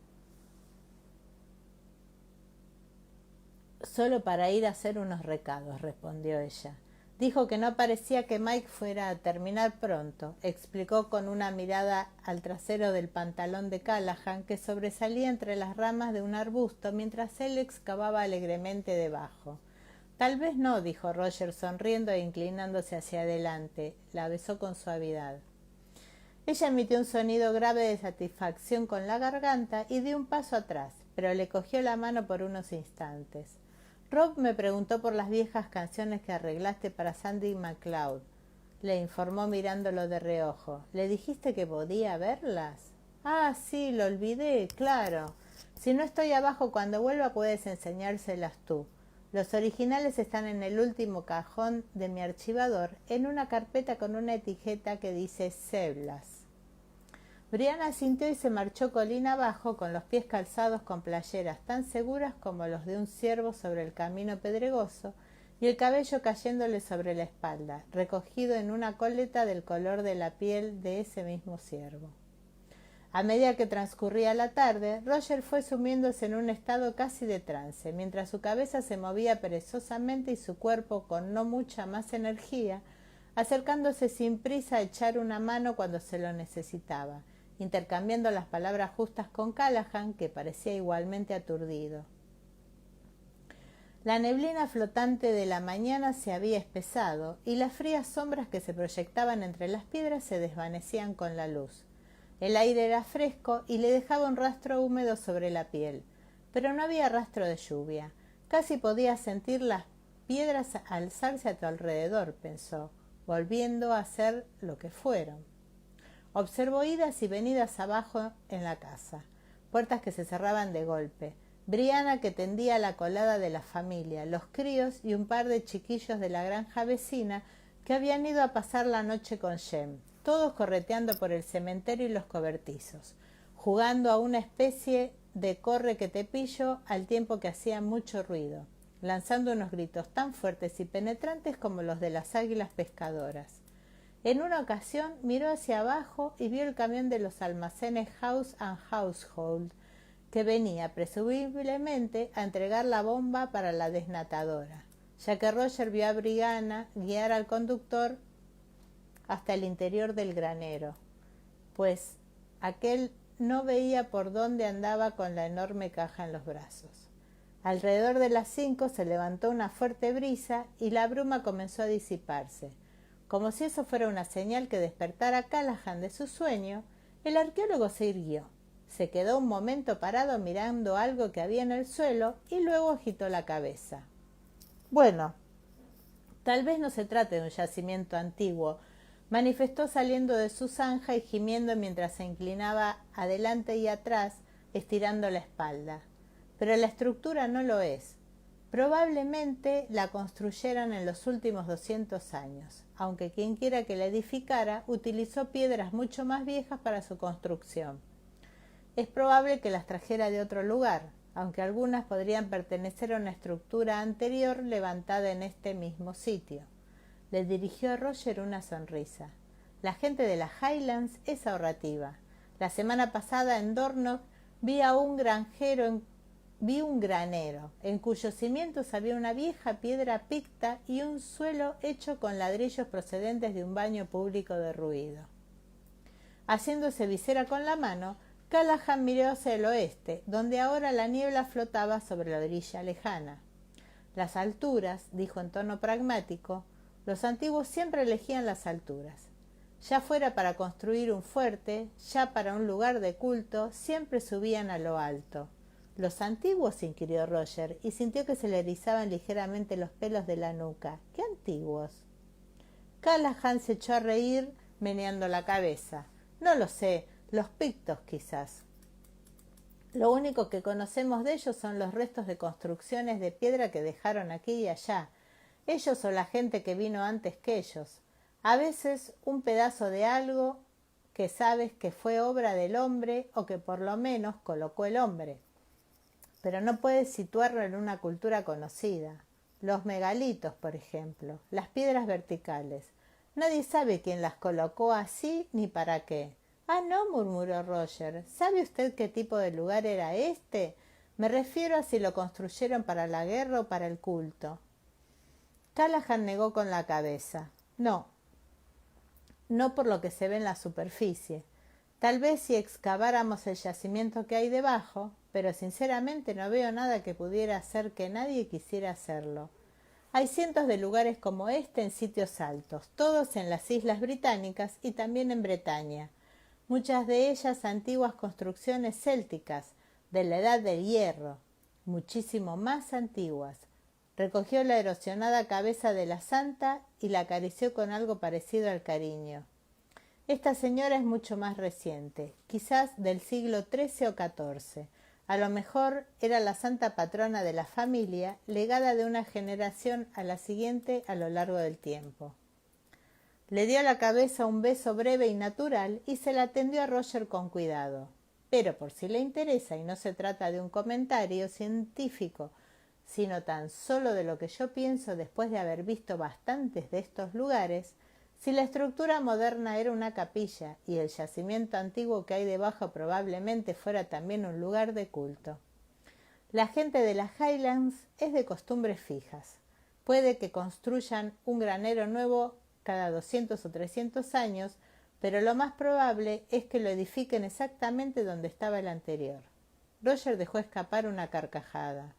«Solo para ir a hacer unos recados», respondió ella. «Dijo que no parecía que Mike fuera a terminar pronto», explicó con una mirada al trasero del pantalón de Callahan, que sobresalía entre las ramas de un arbusto mientras él excavaba alegremente debajo. «Tal vez no», dijo Roger sonriendo e inclinándose hacia adelante. La besó con suavidad. Ella emitió un sonido grave de satisfacción con la garganta y dio un paso atrás, pero le cogió la mano por unos instantes. «Rob me preguntó por las viejas canciones que arreglaste para Sandy McLeod», le informó mirándolo de reojo. «¿Le dijiste que podía verlas?» «Ah, sí, lo olvidé, claro. Si no estoy abajo cuando vuelva puedes enseñárselas tú. Los originales están en el último cajón de mi archivador, en una carpeta con una etiqueta que dice Seblas». Brianna asintió y se marchó colina abajo con los pies calzados con playeras tan seguras como los de un ciervo sobre el camino pedregoso y el cabello cayéndole sobre la espalda, recogido en una coleta del color de la piel de ese mismo ciervo. A medida que transcurría la tarde, Roger fue sumiéndose en un estado casi de trance, mientras su cabeza se movía perezosamente y su cuerpo con no mucha más energía, acercándose sin prisa a echar una mano cuando se lo necesitaba, intercambiando las palabras justas con Callahan, que parecía igualmente aturdido. La neblina flotante de la mañana se había espesado y las frías sombras que se proyectaban entre las piedras se desvanecían con la luz. El aire era fresco y le dejaba un rastro húmedo sobre la piel, pero no había rastro de lluvia. Casi podías sentir las piedras alzarse a tu alrededor, pensó, volviendo a ser lo que fueron. Observó idas y venidas abajo en la casa, puertas que se cerraban de golpe, Brianna que tendía a la colada de la familia, los críos y un par de chiquillos de la granja vecina que habían ido a pasar la noche con Jem, todos correteando por el cementerio y los cobertizos, jugando a una especie de corre que te pillo al tiempo que hacían mucho ruido, lanzando unos gritos tan fuertes y penetrantes como los de las águilas pescadoras. En una ocasión miró hacia abajo y vio el camión de los almacenes House and Household, que venía presumiblemente a entregar la bomba para la desnatadora, ya que Roger vio a Brianna guiar al conductor hasta el interior del granero, pues aquel no veía por dónde andaba con la enorme caja en los brazos. Alrededor de las 5 se levantó una fuerte brisa y la bruma comenzó a disiparse. Como si eso fuera una señal que despertara a Callahan de su sueño, el arqueólogo se irguió. Se quedó un momento parado mirando algo que había en el suelo y luego agitó la cabeza. Bueno, tal vez no se trate de un yacimiento antiguo, manifestó saliendo de su zanja y gimiendo mientras se inclinaba adelante y atrás, estirando la espalda. Pero la estructura no lo es. Probablemente la construyeran en los últimos 200 años, aunque quien quiera que la edificara utilizó piedras mucho más viejas para su construcción. Es probable que las trajera de otro lugar, aunque algunas podrían pertenecer a una estructura anterior levantada en este mismo sitio. Le dirigió a Roger una sonrisa. La gente de las Highlands es ahorrativa. La semana pasada en Dornoch vi un granero, en cuyos cimientos había una vieja piedra picta y un suelo hecho con ladrillos procedentes de un baño público derruido. Haciéndose visera con la mano, Callahan miró hacia el oeste, donde ahora la niebla flotaba sobre la orilla lejana. Las alturas, dijo en tono pragmático, los antiguos siempre elegían las alturas. Ya fuera para construir un fuerte, ya para un lugar de culto, siempre subían a lo alto. ¿Los antiguos?, inquirió Roger, y sintió que se le erizaban ligeramente los pelos de la nuca. ¿Qué antiguos? Callahan se echó a reír, meneando la cabeza. No lo sé, los pictos quizás. Lo único que conocemos de ellos son los restos de construcciones de piedra que dejaron aquí y allá. Ellos o la gente que vino antes que ellos. A veces un pedazo de algo que sabes que fue obra del hombre o que por lo menos colocó el hombre. Pero no puedes situarlo en una cultura conocida. Los megalitos, por ejemplo, las piedras verticales. Nadie sabe quién las colocó así ni para qué. Ah, no, murmuró Roger. ¿Sabe usted qué tipo de lugar era este? Me refiero a si lo construyeron para la guerra o para el culto. Callahan negó con la cabeza. No por lo que se ve en la superficie. Tal vez si excaváramos el yacimiento que hay debajo, pero sinceramente no veo nada que pudiera hacer que nadie quisiera hacerlo. Hay cientos de lugares como este en sitios altos, todos en las Islas Británicas y también en Bretaña. Muchas de ellas antiguas construcciones célticas, de la Edad del Hierro, muchísimo más antiguas. Recogió la erosionada cabeza de la santa y la acarició con algo parecido al cariño. Esta señora es mucho más reciente, quizás del siglo XIII o XIV. A lo mejor era la santa patrona de la familia, legada de una generación a la siguiente a lo largo del tiempo. Le dio a la cabeza un beso breve y natural y se la tendió a Roger con cuidado. Pero por si le interesa y no se trata de un comentario científico, sino tan solo de lo que yo pienso después de haber visto bastantes de estos lugares, si la estructura moderna era una capilla y el yacimiento antiguo que hay debajo probablemente fuera también un lugar de culto. La gente de las Highlands es de costumbres fijas. Puede que construyan un granero nuevo cada 200 o 300 años, pero lo más probable es que lo edifiquen exactamente donde estaba el anterior. Roger dejó escapar una carcajada.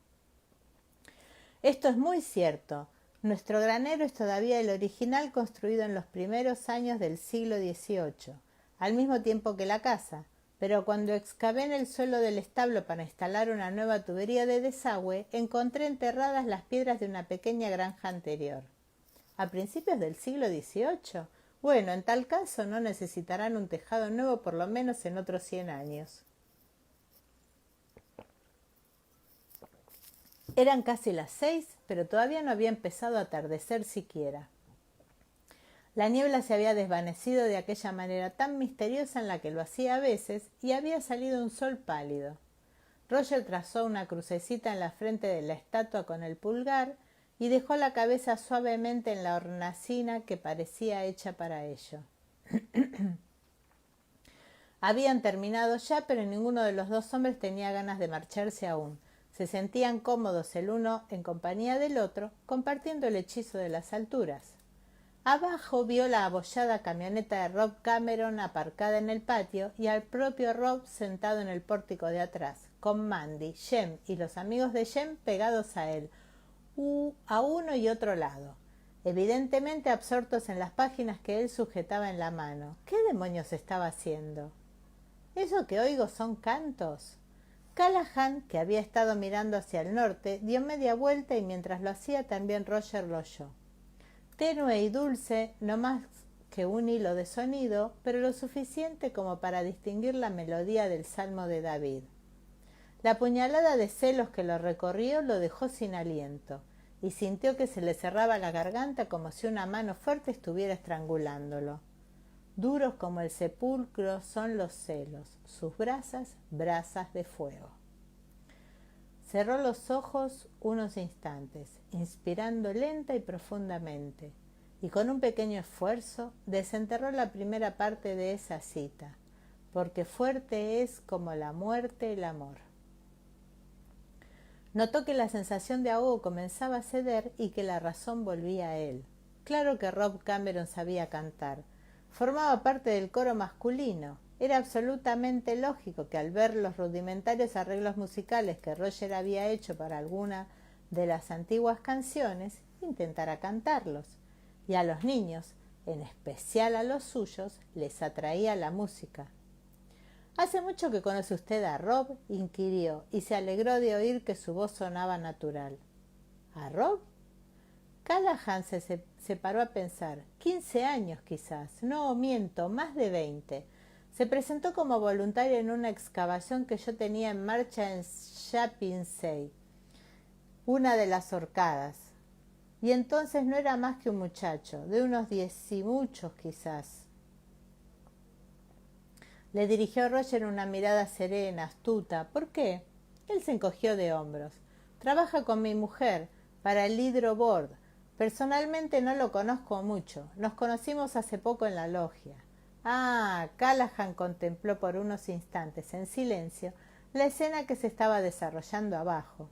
Esto es muy cierto. Nuestro granero es todavía el original construido en los primeros años del siglo XVIII, al mismo tiempo que la casa, pero cuando excavé en el suelo del establo para instalar una nueva tubería de desagüe, encontré enterradas las piedras de una pequeña granja anterior. ¿A principios del siglo XVIII? Bueno, en tal caso no necesitarán un tejado nuevo por lo menos en otros 100 años. Eran casi las 6, pero todavía no había empezado a atardecer siquiera. La niebla se había desvanecido de aquella manera tan misteriosa en la que lo hacía a veces y había salido un sol pálido. Roger trazó una crucecita en la frente de la estatua con el pulgar y dejó la cabeza suavemente en la hornacina que parecía hecha para ello. Habían terminado ya, pero ninguno de los dos hombres tenía ganas de marcharse aún. Se sentían cómodos el uno en compañía del otro, compartiendo el hechizo de las alturas. Abajo vio la abollada camioneta de Rob Cameron aparcada en el patio y al propio Rob sentado en el pórtico de atrás, con Mandy, Jem y los amigos de Jem pegados a él, a uno y otro lado. evidentemente absortos en las páginas que él sujetaba en la mano. ¿Qué demonios estaba haciendo? ¿Eso que oigo son cantos? Callahan, que había estado mirando hacia el norte, dio media vuelta y mientras lo hacía también Roger lo oyó. Tenue y dulce, no más que un hilo de sonido, pero lo suficiente como para distinguir la melodía del Salmo de David. La puñalada de celos que lo recorrió lo dejó sin aliento, y sintió que se le cerraba la garganta como si una mano fuerte estuviera estrangulándolo. Duros como el sepulcro son los celos, sus brasas, brasas de fuego. Cerró los ojos unos instantes, inspirando lenta y profundamente, y con un pequeño esfuerzo desenterró la primera parte de esa cita, porque fuerte es como la muerte el amor. Notó que la sensación de ahogo comenzaba a ceder y que la razón volvía a él. Claro que Rob Cameron sabía cantar. Formaba parte del coro masculino. Era absolutamente lógico que al ver los rudimentarios arreglos musicales que Roger había hecho para alguna de las antiguas canciones, intentara cantarlos. Y a los niños, en especial a los suyos, les atraía la música. —¿Hace mucho que conoce usted a Rob? —inquirió, y se alegró de oír que su voz sonaba natural. —¿A Rob? Callahan se paró a pensar. 15 años quizás. No, miento, más de 20. Se presentó como voluntario en una excavación que yo tenía en marcha en Shapinsay, una de las horcadas. Y entonces no era más que un muchacho, de unos 10 y muchos quizás. Le dirigió Roger una mirada serena, astuta. ¿Por qué? Él se encogió de hombros. Trabaja con mi mujer, para el Hydro Board. Personalmente no lo conozco mucho. Nos conocimos hace poco en la logia. Ah, Callahan contempló por unos instantes, en silencio, la escena que se estaba desarrollando abajo.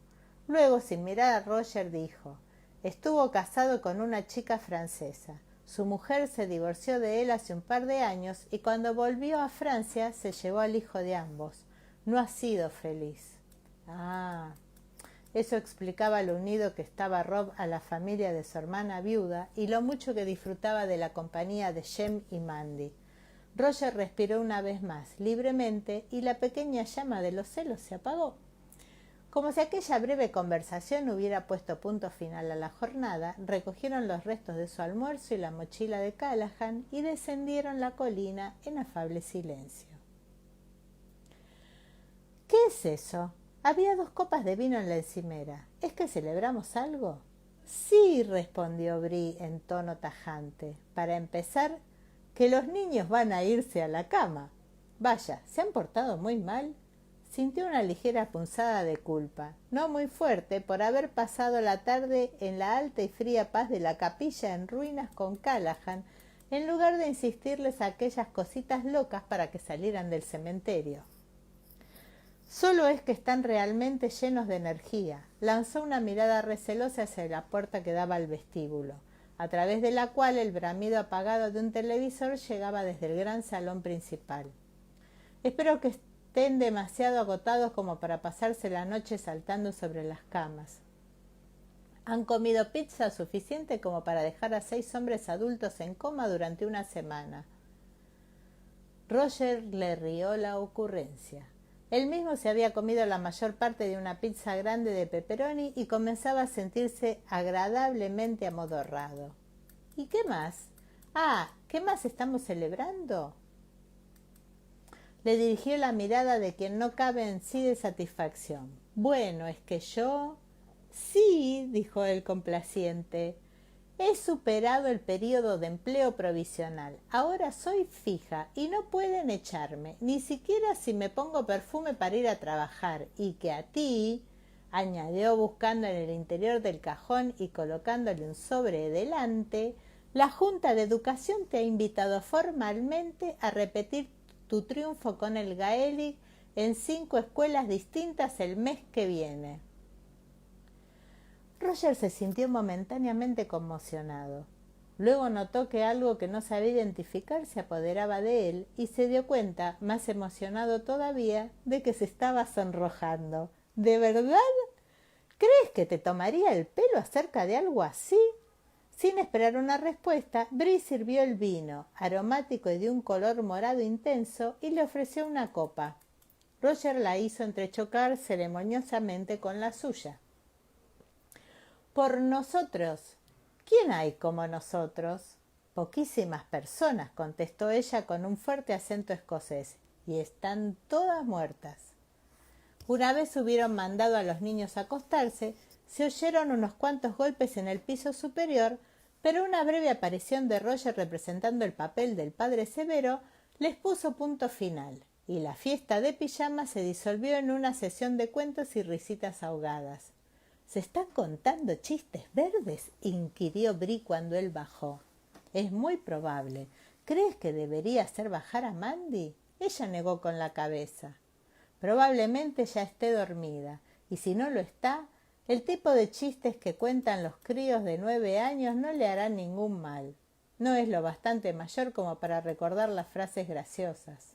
Luego, sin mirar a Roger, dijo: estuvo casado con una chica francesa. Su mujer se divorció de él hace un par de años y cuando volvió a Francia se llevó al hijo de ambos. No ha sido feliz. Ah, eso explicaba lo unido que estaba Rob a la familia de su hermana viuda y lo mucho que disfrutaba de la compañía de Jem y Mandy. Roger respiró una vez más, libremente, y la pequeña llama de los celos se apagó. Como si aquella breve conversación hubiera puesto punto final a la jornada, recogieron los restos de su almuerzo y la mochila de Callahan y descendieron la colina en afable silencio. —¿Qué es eso? Había 2 copas de vino en la encimera. ¿Es que celebramos algo? —Sí —respondió Bree en tono tajante—. Para empezar, que los niños van a irse a la cama. Vaya, ¿se han portado muy mal? Sintió una ligera punzada de culpa, no muy fuerte, por haber pasado la tarde en la alta y fría paz de la capilla en ruinas con Callahan, en lugar de insistirles aquellas cositas locas para que salieran del cementerio. Solo es que están realmente llenos de energía. Lanzó una mirada recelosa hacia la puerta que daba al vestíbulo, a través de la cual el bramido apagado de un televisor llegaba desde el gran salón principal. Espero que estén demasiado agotados como para pasarse la noche saltando sobre las camas. Han comido pizza suficiente como para dejar a 6 hombres adultos en coma durante una semana. Roger le rió la ocurrencia. Él mismo se había comido la mayor parte de una pizza grande de pepperoni y comenzaba a sentirse agradablemente amodorrado. ¿Y qué más? Ah, ¿qué más estamos celebrando? Le dirigió la mirada de quien no cabe en sí de satisfacción. Bueno, es que yo... Sí, dijo él complaciente. He superado el período de empleo provisional. Ahora soy fija y no pueden echarme, ni siquiera si me pongo perfume para ir a trabajar. Y que a ti, añadió buscando en el interior del cajón y colocándole un sobre delante, la Junta de Educación te ha invitado formalmente a repetir tu triunfo con el Gaelic en 5 escuelas distintas el mes que viene. Roger se sintió momentáneamente conmocionado. Luego notó que algo que no sabía identificar se apoderaba de él y se dio cuenta, más emocionado todavía, de que se estaba sonrojando. ¿De verdad? ¿Crees que te tomaría el pelo acerca de algo así? Sin esperar una respuesta, Bree sirvió el vino, aromático y de un color morado intenso, y le ofreció una copa. Roger la hizo entrechocar ceremoniosamente con la suya. Por nosotros. ¿Quién hay como nosotros? Poquísimas personas, contestó ella con un fuerte acento escocés, y están todas muertas. Una vez hubieron mandado a los niños a acostarse, se oyeron unos cuantos golpes en el piso superior, pero una breve aparición de Roger representando el papel del padre severo les puso punto final, y la fiesta de pijama se disolvió en una sesión de cuentos y risitas ahogadas. ¿Se están contando chistes verdes?, inquirió Bree cuando él bajó. Es muy probable. ¿Crees que debería hacer bajar a Mandy? Ella negó con la cabeza. Probablemente ya esté dormida, y si no lo está, el tipo de chistes que cuentan los críos de 9 años no le harán ningún mal. No es lo bastante mayor como para recordar las frases graciosas.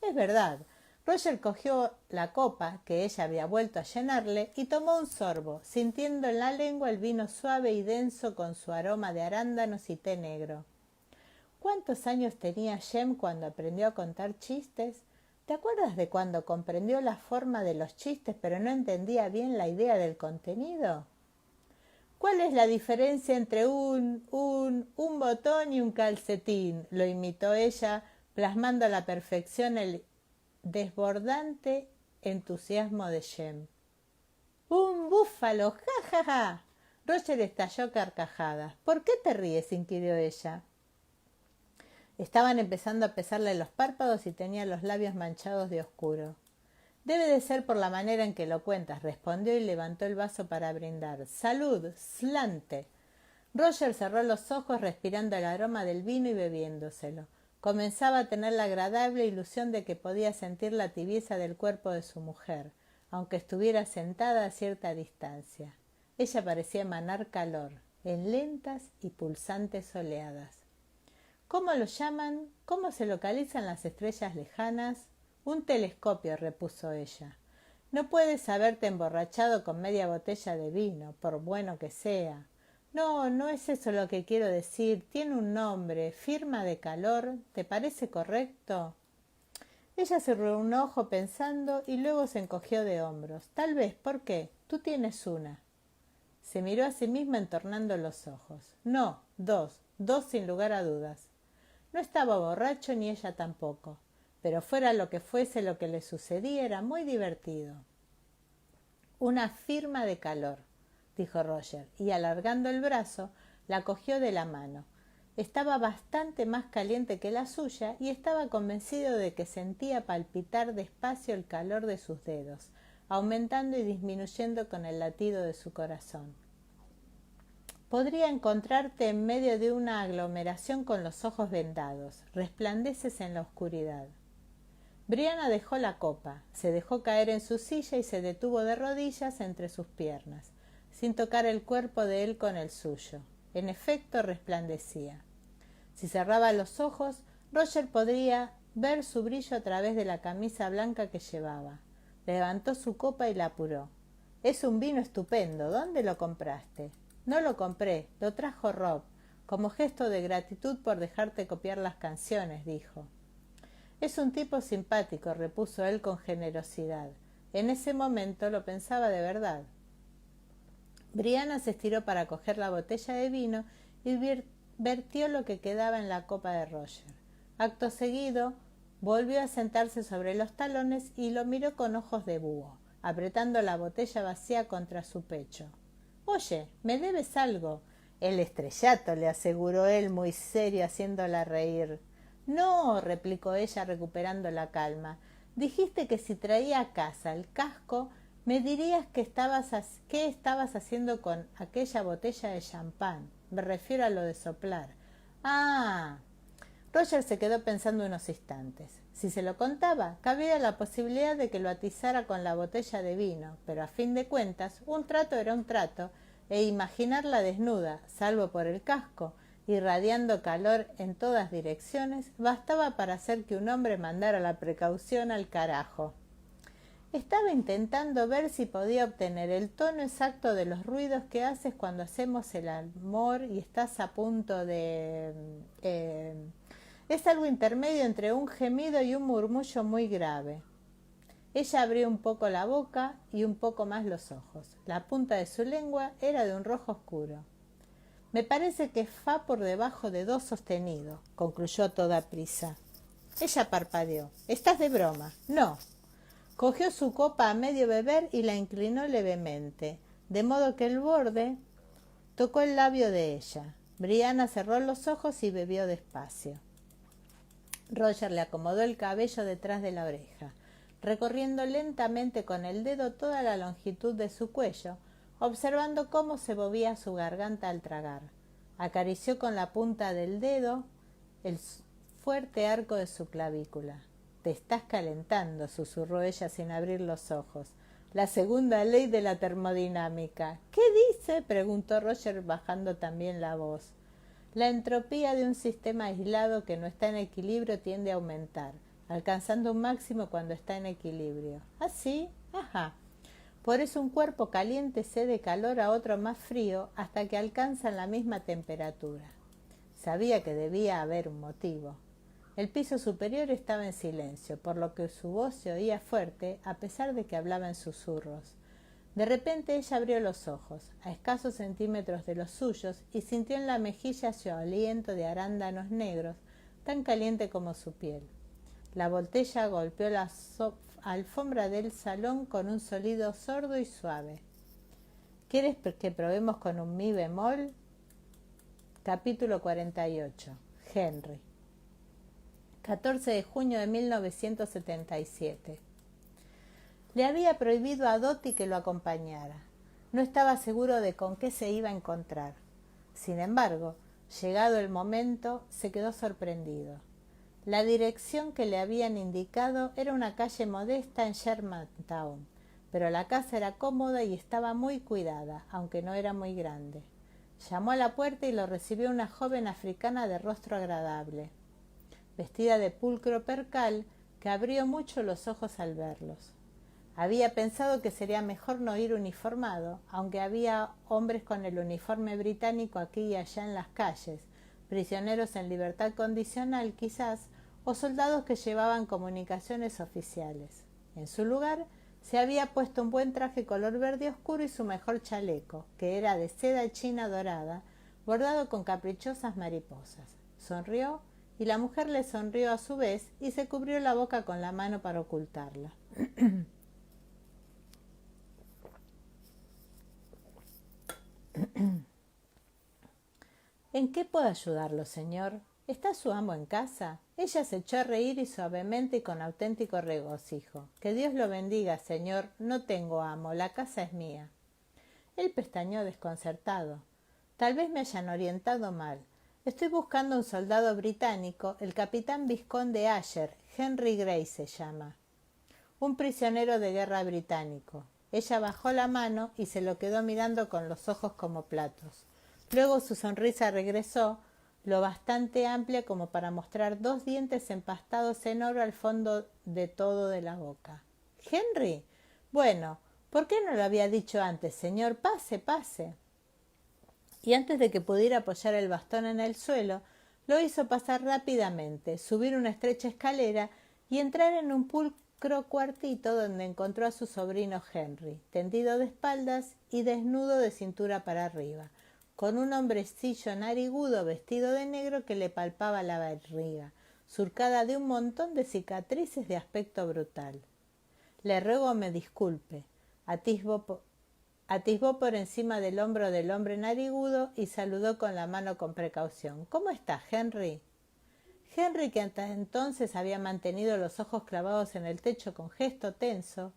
Es verdad. Roger cogió la copa que ella había vuelto a llenarle y tomó un sorbo, sintiendo en la lengua el vino suave y denso con su aroma de arándanos y té negro. ¿Cuántos años tenía Jem cuando aprendió a contar chistes? ¿Te acuerdas de cuando comprendió la forma de los chistes pero no entendía bien la idea del contenido? ¿Cuál es la diferencia entre un botón y un calcetín? Lo imitó ella, plasmando a la perfección el desbordante entusiasmo de Jem. ¡Un búfalo! ¡Ja, ja, ja! Roger estalló a carcajadas. ¿Por qué te ríes?, inquirió ella. Estaban empezando a pesarle los párpados y tenía los labios manchados de oscuro. Debe de ser por la manera en que lo cuentas, respondió y levantó el vaso para brindar. ¡Salud! ¡Slante! Roger cerró los ojos respirando el aroma del vino y bebiéndoselo. Comenzaba a tener la agradable ilusión de que podía sentir la tibieza del cuerpo de su mujer, aunque estuviera sentada a cierta distancia. Ella parecía emanar calor, en lentas y pulsantes oleadas. ¿Cómo lo llaman? ¿Cómo se localizan las estrellas lejanas? Un telescopio, repuso ella. No puedes haberte emborrachado con media botella de vino, por bueno que sea. No, no es eso lo que quiero decir. Tiene un nombre, firma de calor. ¿Te parece correcto? Ella cerró un ojo pensando y luego se encogió de hombros. Tal vez, ¿por qué? Tú tienes una. Se miró a sí misma entornando los ojos. No, dos sin lugar a dudas. No estaba borracho ni ella tampoco, pero fuera lo que fuese lo que le sucedía era muy divertido. Una firma de calor, dijo Roger, y alargando el brazo, la cogió de la mano. Estaba bastante más caliente que la suya y estaba convencido de que sentía palpitar despacio el calor de sus dedos, aumentando y disminuyendo con el latido de su corazón. Podría encontrarte en medio de una aglomeración con los ojos vendados. Resplandeces en la oscuridad. Brianna dejó la copa, se dejó caer en su silla y se detuvo de rodillas entre sus piernas, sin tocar el cuerpo de él con el suyo. En efecto, resplandecía. Si cerraba los ojos, Roger podría ver su brillo a través de la camisa blanca que llevaba. Levantó su copa y la apuró. Es un vino estupendo. ¿Dónde lo compraste? No lo compré, lo trajo Rob, como gesto de gratitud por dejarte copiar las canciones, dijo. Es un tipo simpático, repuso él con generosidad. En ese momento lo pensaba de verdad. Brianna se estiró para coger la botella de vino y vertió lo que quedaba en la copa de Roger. Acto seguido, volvió a sentarse sobre los talones y lo miró con ojos de búho, apretando la botella vacía contra su pecho. «Oye, me debes algo». «El estrellato», le aseguró él muy serio, haciéndola reír. «No», replicó ella recuperando la calma. «Dijiste que si traía a casa el casco, me dirías qué estabas haciendo con aquella botella de champán. Me refiero a lo de soplar». «Ah». Roger se quedó pensando unos instantes. Si se lo contaba, cabía la posibilidad de que lo atizara con la botella de vino, pero a fin de cuentas, un trato era un trato, e imaginarla desnuda, salvo por el casco, irradiando calor en todas direcciones, bastaba para hacer que un hombre mandara la precaución al carajo. Estaba intentando ver si podía obtener el tono exacto de los ruidos que haces cuando hacemos el amor y estás a punto de... es algo intermedio entre un gemido y un murmullo muy grave. Ella abrió un poco la boca y un poco más los ojos. La punta de su lengua era de un rojo oscuro. Me parece que fa por debajo de do sostenido, concluyó a toda prisa. Ella parpadeó. ¿Estás de broma? No. Cogió su copa a medio beber y la inclinó levemente, de modo que el borde tocó el labio de ella. Brianna cerró los ojos y bebió despacio. Roger le acomodó el cabello detrás de la oreja, recorriendo lentamente con el dedo toda la longitud de su cuello, observando cómo se movía su garganta al tragar. Acarició con la punta del dedo el fuerte arco de su clavícula. «Te estás calentando», susurró ella sin abrir los ojos. «La segunda ley de la termodinámica». «¿Qué dice?», preguntó Roger bajando también la voz. «La entropía de un sistema aislado que no está en equilibrio tiende a aumentar, alcanzando un máximo cuando está en equilibrio». «¿Ah, sí? Ajá. Por eso un cuerpo caliente cede calor a otro más frío hasta que alcanzan la misma temperatura». Sabía que debía haber un motivo. El piso superior estaba en silencio, por lo que su voz se oía fuerte, a pesar de que hablaba en susurros. De repente ella abrió los ojos, a escasos centímetros de los suyos, y sintió en la mejilla su aliento de arándanos negros, tan caliente como su piel. La botella golpeó la alfombra del salón con un sonido sordo y suave. ¿Quieres que probemos con un mi bemol? Capítulo 48. Henry. 14 de junio de 1977. Le había prohibido a Dottie que lo acompañara. No estaba seguro de con qué se iba a encontrar. Sin embargo, llegado el momento, se quedó sorprendido. La dirección que le habían indicado era una calle modesta en Shermantown, pero la casa era cómoda y estaba muy cuidada, aunque no era muy grande. Llamó a la puerta y lo recibió una joven africana de rostro agradable, vestida de pulcro percal, que abrió mucho los ojos al verlos. Había pensado que sería mejor no ir uniformado, aunque había hombres con el uniforme británico aquí y allá en las calles, prisioneros en libertad condicional quizás, o soldados que llevaban comunicaciones oficiales. En su lugar, se había puesto un buen traje color verde oscuro y su mejor chaleco, que era de seda china dorada, bordado con caprichosas mariposas. Sonrió, y la mujer le sonrió a su vez y se cubrió la boca con la mano para ocultarla. ¿En qué puedo ayudarlo, señor? ¿Está su amo en casa? Ella se echó a reír y suavemente y con auténtico regocijo. Que Dios lo bendiga, señor. No tengo amo, la casa es mía. Él pestañeó desconcertado. Tal vez me hayan orientado mal. Estoy buscando a un soldado británico, el capitán Vizconde Asher, Henry Grey se llama. Un prisionero de guerra británico. Ella bajó la mano y se lo quedó mirando con los ojos como platos. Luego su sonrisa regresó, lo bastante amplia como para mostrar dos dientes empastados en oro al fondo de todo de la boca. ¿Henry? Bueno, ¿por qué no lo había dicho antes, señor? Pase, pase. Y antes de que pudiera apoyar el bastón en el suelo, lo hizo pasar rápidamente, subir una estrecha escalera y entrar en un pulcro cuartito donde encontró a su sobrino Henry, tendido de espaldas y desnudo de cintura para arriba, con un hombrecillo narigudo vestido de negro que le palpaba la barriga, surcada de un montón de cicatrices de aspecto brutal. «Le ruego me disculpe», atisbó por encima del hombro del hombre narigudo y saludó con la mano con precaución. «¿Cómo está, Henry?» Henry, que hasta entonces había mantenido los ojos clavados en el techo con gesto tenso,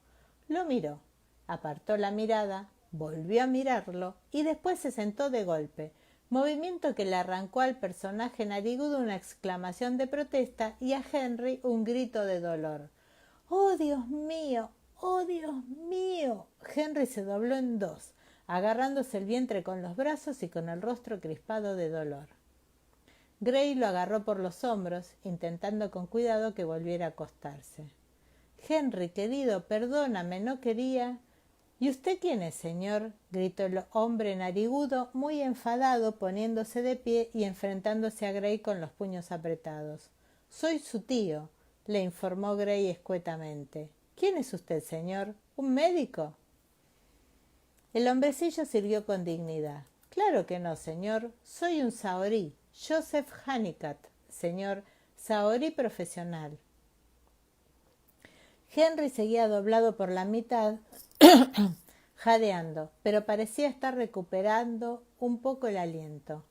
lo miró, apartó la mirada, volvió a mirarlo y después se sentó de golpe, movimiento que le arrancó al personaje narigudo una exclamación de protesta y a Henry un grito de dolor. «¡Oh, Dios mío! ¡Oh, Dios mío!». Henry se dobló en dos, agarrándose el vientre con los brazos y con el rostro crispado de dolor. Grey lo agarró por los hombros, intentando con cuidado que volviera a acostarse. Henry, querido, perdóname, no quería. ¿Y usted quién es, señor? Gritó el hombre narigudo, muy enfadado, poniéndose de pie y enfrentándose a Gray con los puños apretados. Soy su tío, le informó Gray escuetamente. ¿Quién es usted, señor? ¿Un médico? El hombrecillo sirvió con dignidad. Claro que no, señor. Soy un saorí, Joseph Honeycutt, señor, saorí profesional. Henry seguía doblado por la mitad, jadeando, pero parecía estar recuperando un poco el aliento.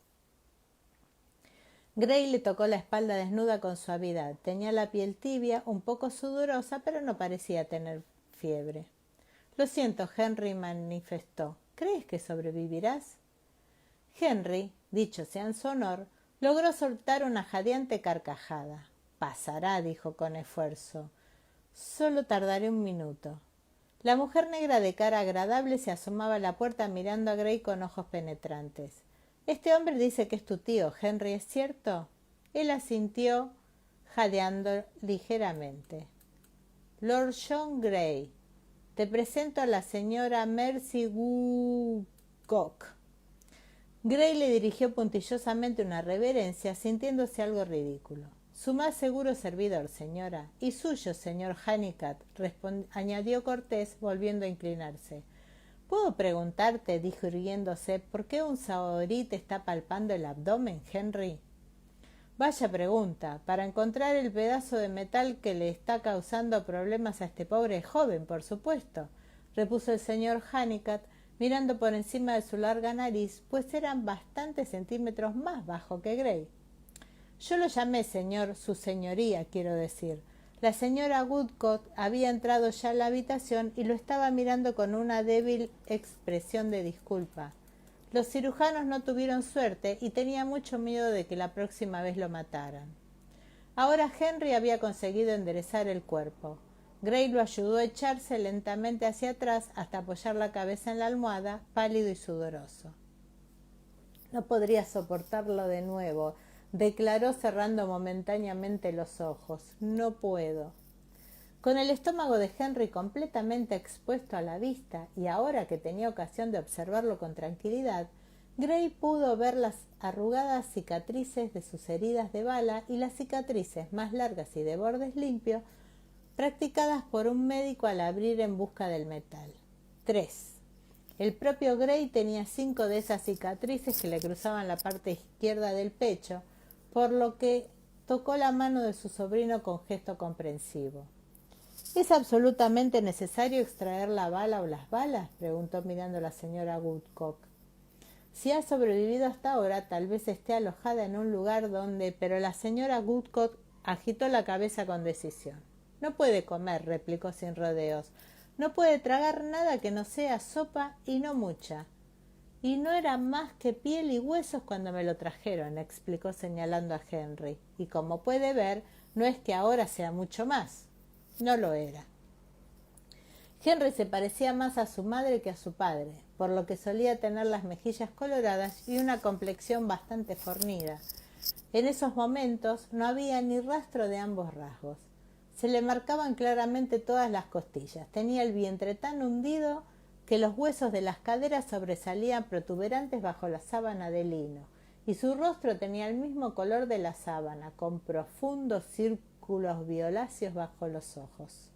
Gray le tocó la espalda desnuda con suavidad. Tenía la piel tibia, un poco sudorosa, pero no parecía tener fiebre. Lo siento, Henry manifestó. ¿Crees que sobrevivirás? Henry, dicho sea en su honor, logró soltar una jadeante carcajada. Pasará, dijo con esfuerzo. Solo tardaré un minuto. La mujer negra de cara agradable se asomaba a la puerta mirando a Gray con ojos penetrantes. Este hombre dice que es tu tío, Henry, ¿es cierto? Él asintió, jadeando ligeramente. Lord John Gray, te presento a la señora Mercy Woodcock. Gray le dirigió puntillosamente una reverencia, sintiéndose algo ridículo. Su más seguro servidor, señora, y suyo, señor Honeycutt, añadió Cortés, volviendo a inclinarse. ¿Puedo preguntarte, dijo irguiéndose, por qué un saorí te está palpando el abdomen, Henry? Vaya pregunta, para encontrar el pedazo de metal que le está causando problemas a este pobre joven, por supuesto, repuso el señor Honeycutt, mirando por encima de su larga nariz, pues eran bastantes centímetros más bajo que Gray. Yo lo llamé señor, su señoría, quiero decir. La señora Woodcock había entrado ya en la habitación y lo estaba mirando con una débil expresión de disculpa. Los cirujanos no tuvieron suerte y tenía mucho miedo de que la próxima vez lo mataran. Ahora Henry había conseguido enderezar el cuerpo. Gray lo ayudó a echarse lentamente hacia atrás hasta apoyar la cabeza en la almohada, pálido y sudoroso. No podría soportarlo de nuevo, declaró cerrando momentáneamente los ojos. No puedo. Con el estómago de Henry completamente expuesto a la vista y ahora que tenía ocasión de observarlo con tranquilidad, Gray pudo ver las arrugadas cicatrices de sus heridas de bala y las cicatrices más largas y de bordes limpios practicadas por un médico al abrir en busca del metal. 3. El propio Gray tenía 5 de esas cicatrices que le cruzaban la parte izquierda del pecho, por lo que tocó la mano de su sobrino con gesto comprensivo. ¿Es absolutamente necesario extraer la bala o las balas?, preguntó mirando a la señora Woodcock. Si ha sobrevivido hasta ahora, tal vez esté alojada en un lugar donde... Pero la señora Woodcock agitó la cabeza con decisión. No puede comer, replicó sin rodeos. No puede tragar nada que no sea sopa y no mucha. Y no era más que piel y huesos cuando me lo trajeron, explicó señalando a Henry. Y como puede ver, no es que ahora sea mucho más. No lo era. Henry se parecía más a su madre que a su padre, por lo que solía tener las mejillas coloradas y una complexión bastante fornida. En esos momentos no había ni rastro de ambos rasgos. Se le marcaban claramente todas las costillas. Tenía el vientre tan hundido que los huesos de las caderas sobresalían protuberantes bajo la sábana de lino, y su rostro tenía el mismo color de la sábana, con profundos círculos violáceos bajo los ojos.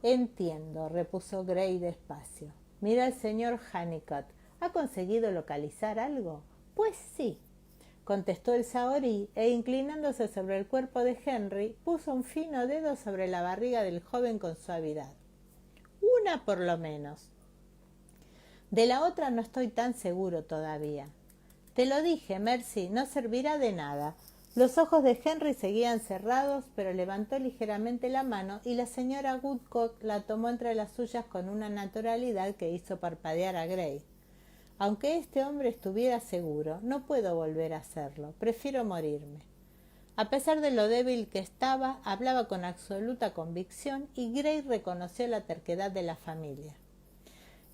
Entiendo, repuso Gray despacio. Mira al señor Honeycutt. ¿Ha conseguido localizar algo? Pues sí, contestó el saorí, e inclinándose sobre el cuerpo de Henry, puso un fino dedo sobre la barriga del joven con suavidad. Una por lo menos. De la otra no estoy tan seguro todavía. Te lo dije, Mercy, no servirá de nada. Los ojos de Henry seguían cerrados, pero levantó ligeramente la mano y la señora Woodcock la tomó entre las suyas con una naturalidad que hizo parpadear a Gray. Aunque este hombre estuviera seguro, no puedo volver a hacerlo. Prefiero morirme. A pesar de lo débil que estaba, hablaba con absoluta convicción y Gray reconoció la terquedad de la familia.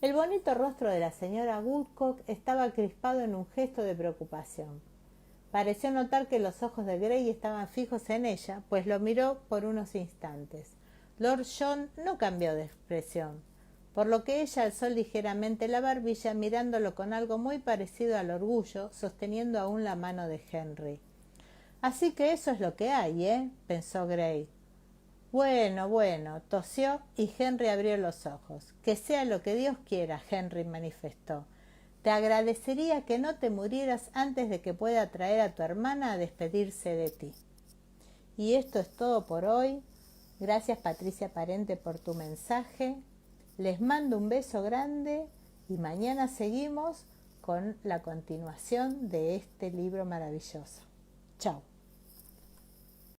El bonito rostro de la señora Woodcock estaba crispado en un gesto de preocupación. Pareció notar que los ojos de Gray estaban fijos en ella, pues lo miró por unos instantes. Lord John no cambió de expresión, por lo que ella alzó ligeramente la barbilla mirándolo con algo muy parecido al orgullo, sosteniendo aún la mano de Henry. Así que eso es lo que hay, pensó Gray. Bueno, tosió y Henry abrió los ojos. Que sea lo que Dios quiera, Henry manifestó. Te agradecería que no te murieras antes de que pueda traer a tu hermana a despedirse de ti. Y esto es todo por hoy. Gracias, Patricia Parente, por tu mensaje. Les mando un beso grande y mañana seguimos con la continuación de este libro maravilloso. Chao.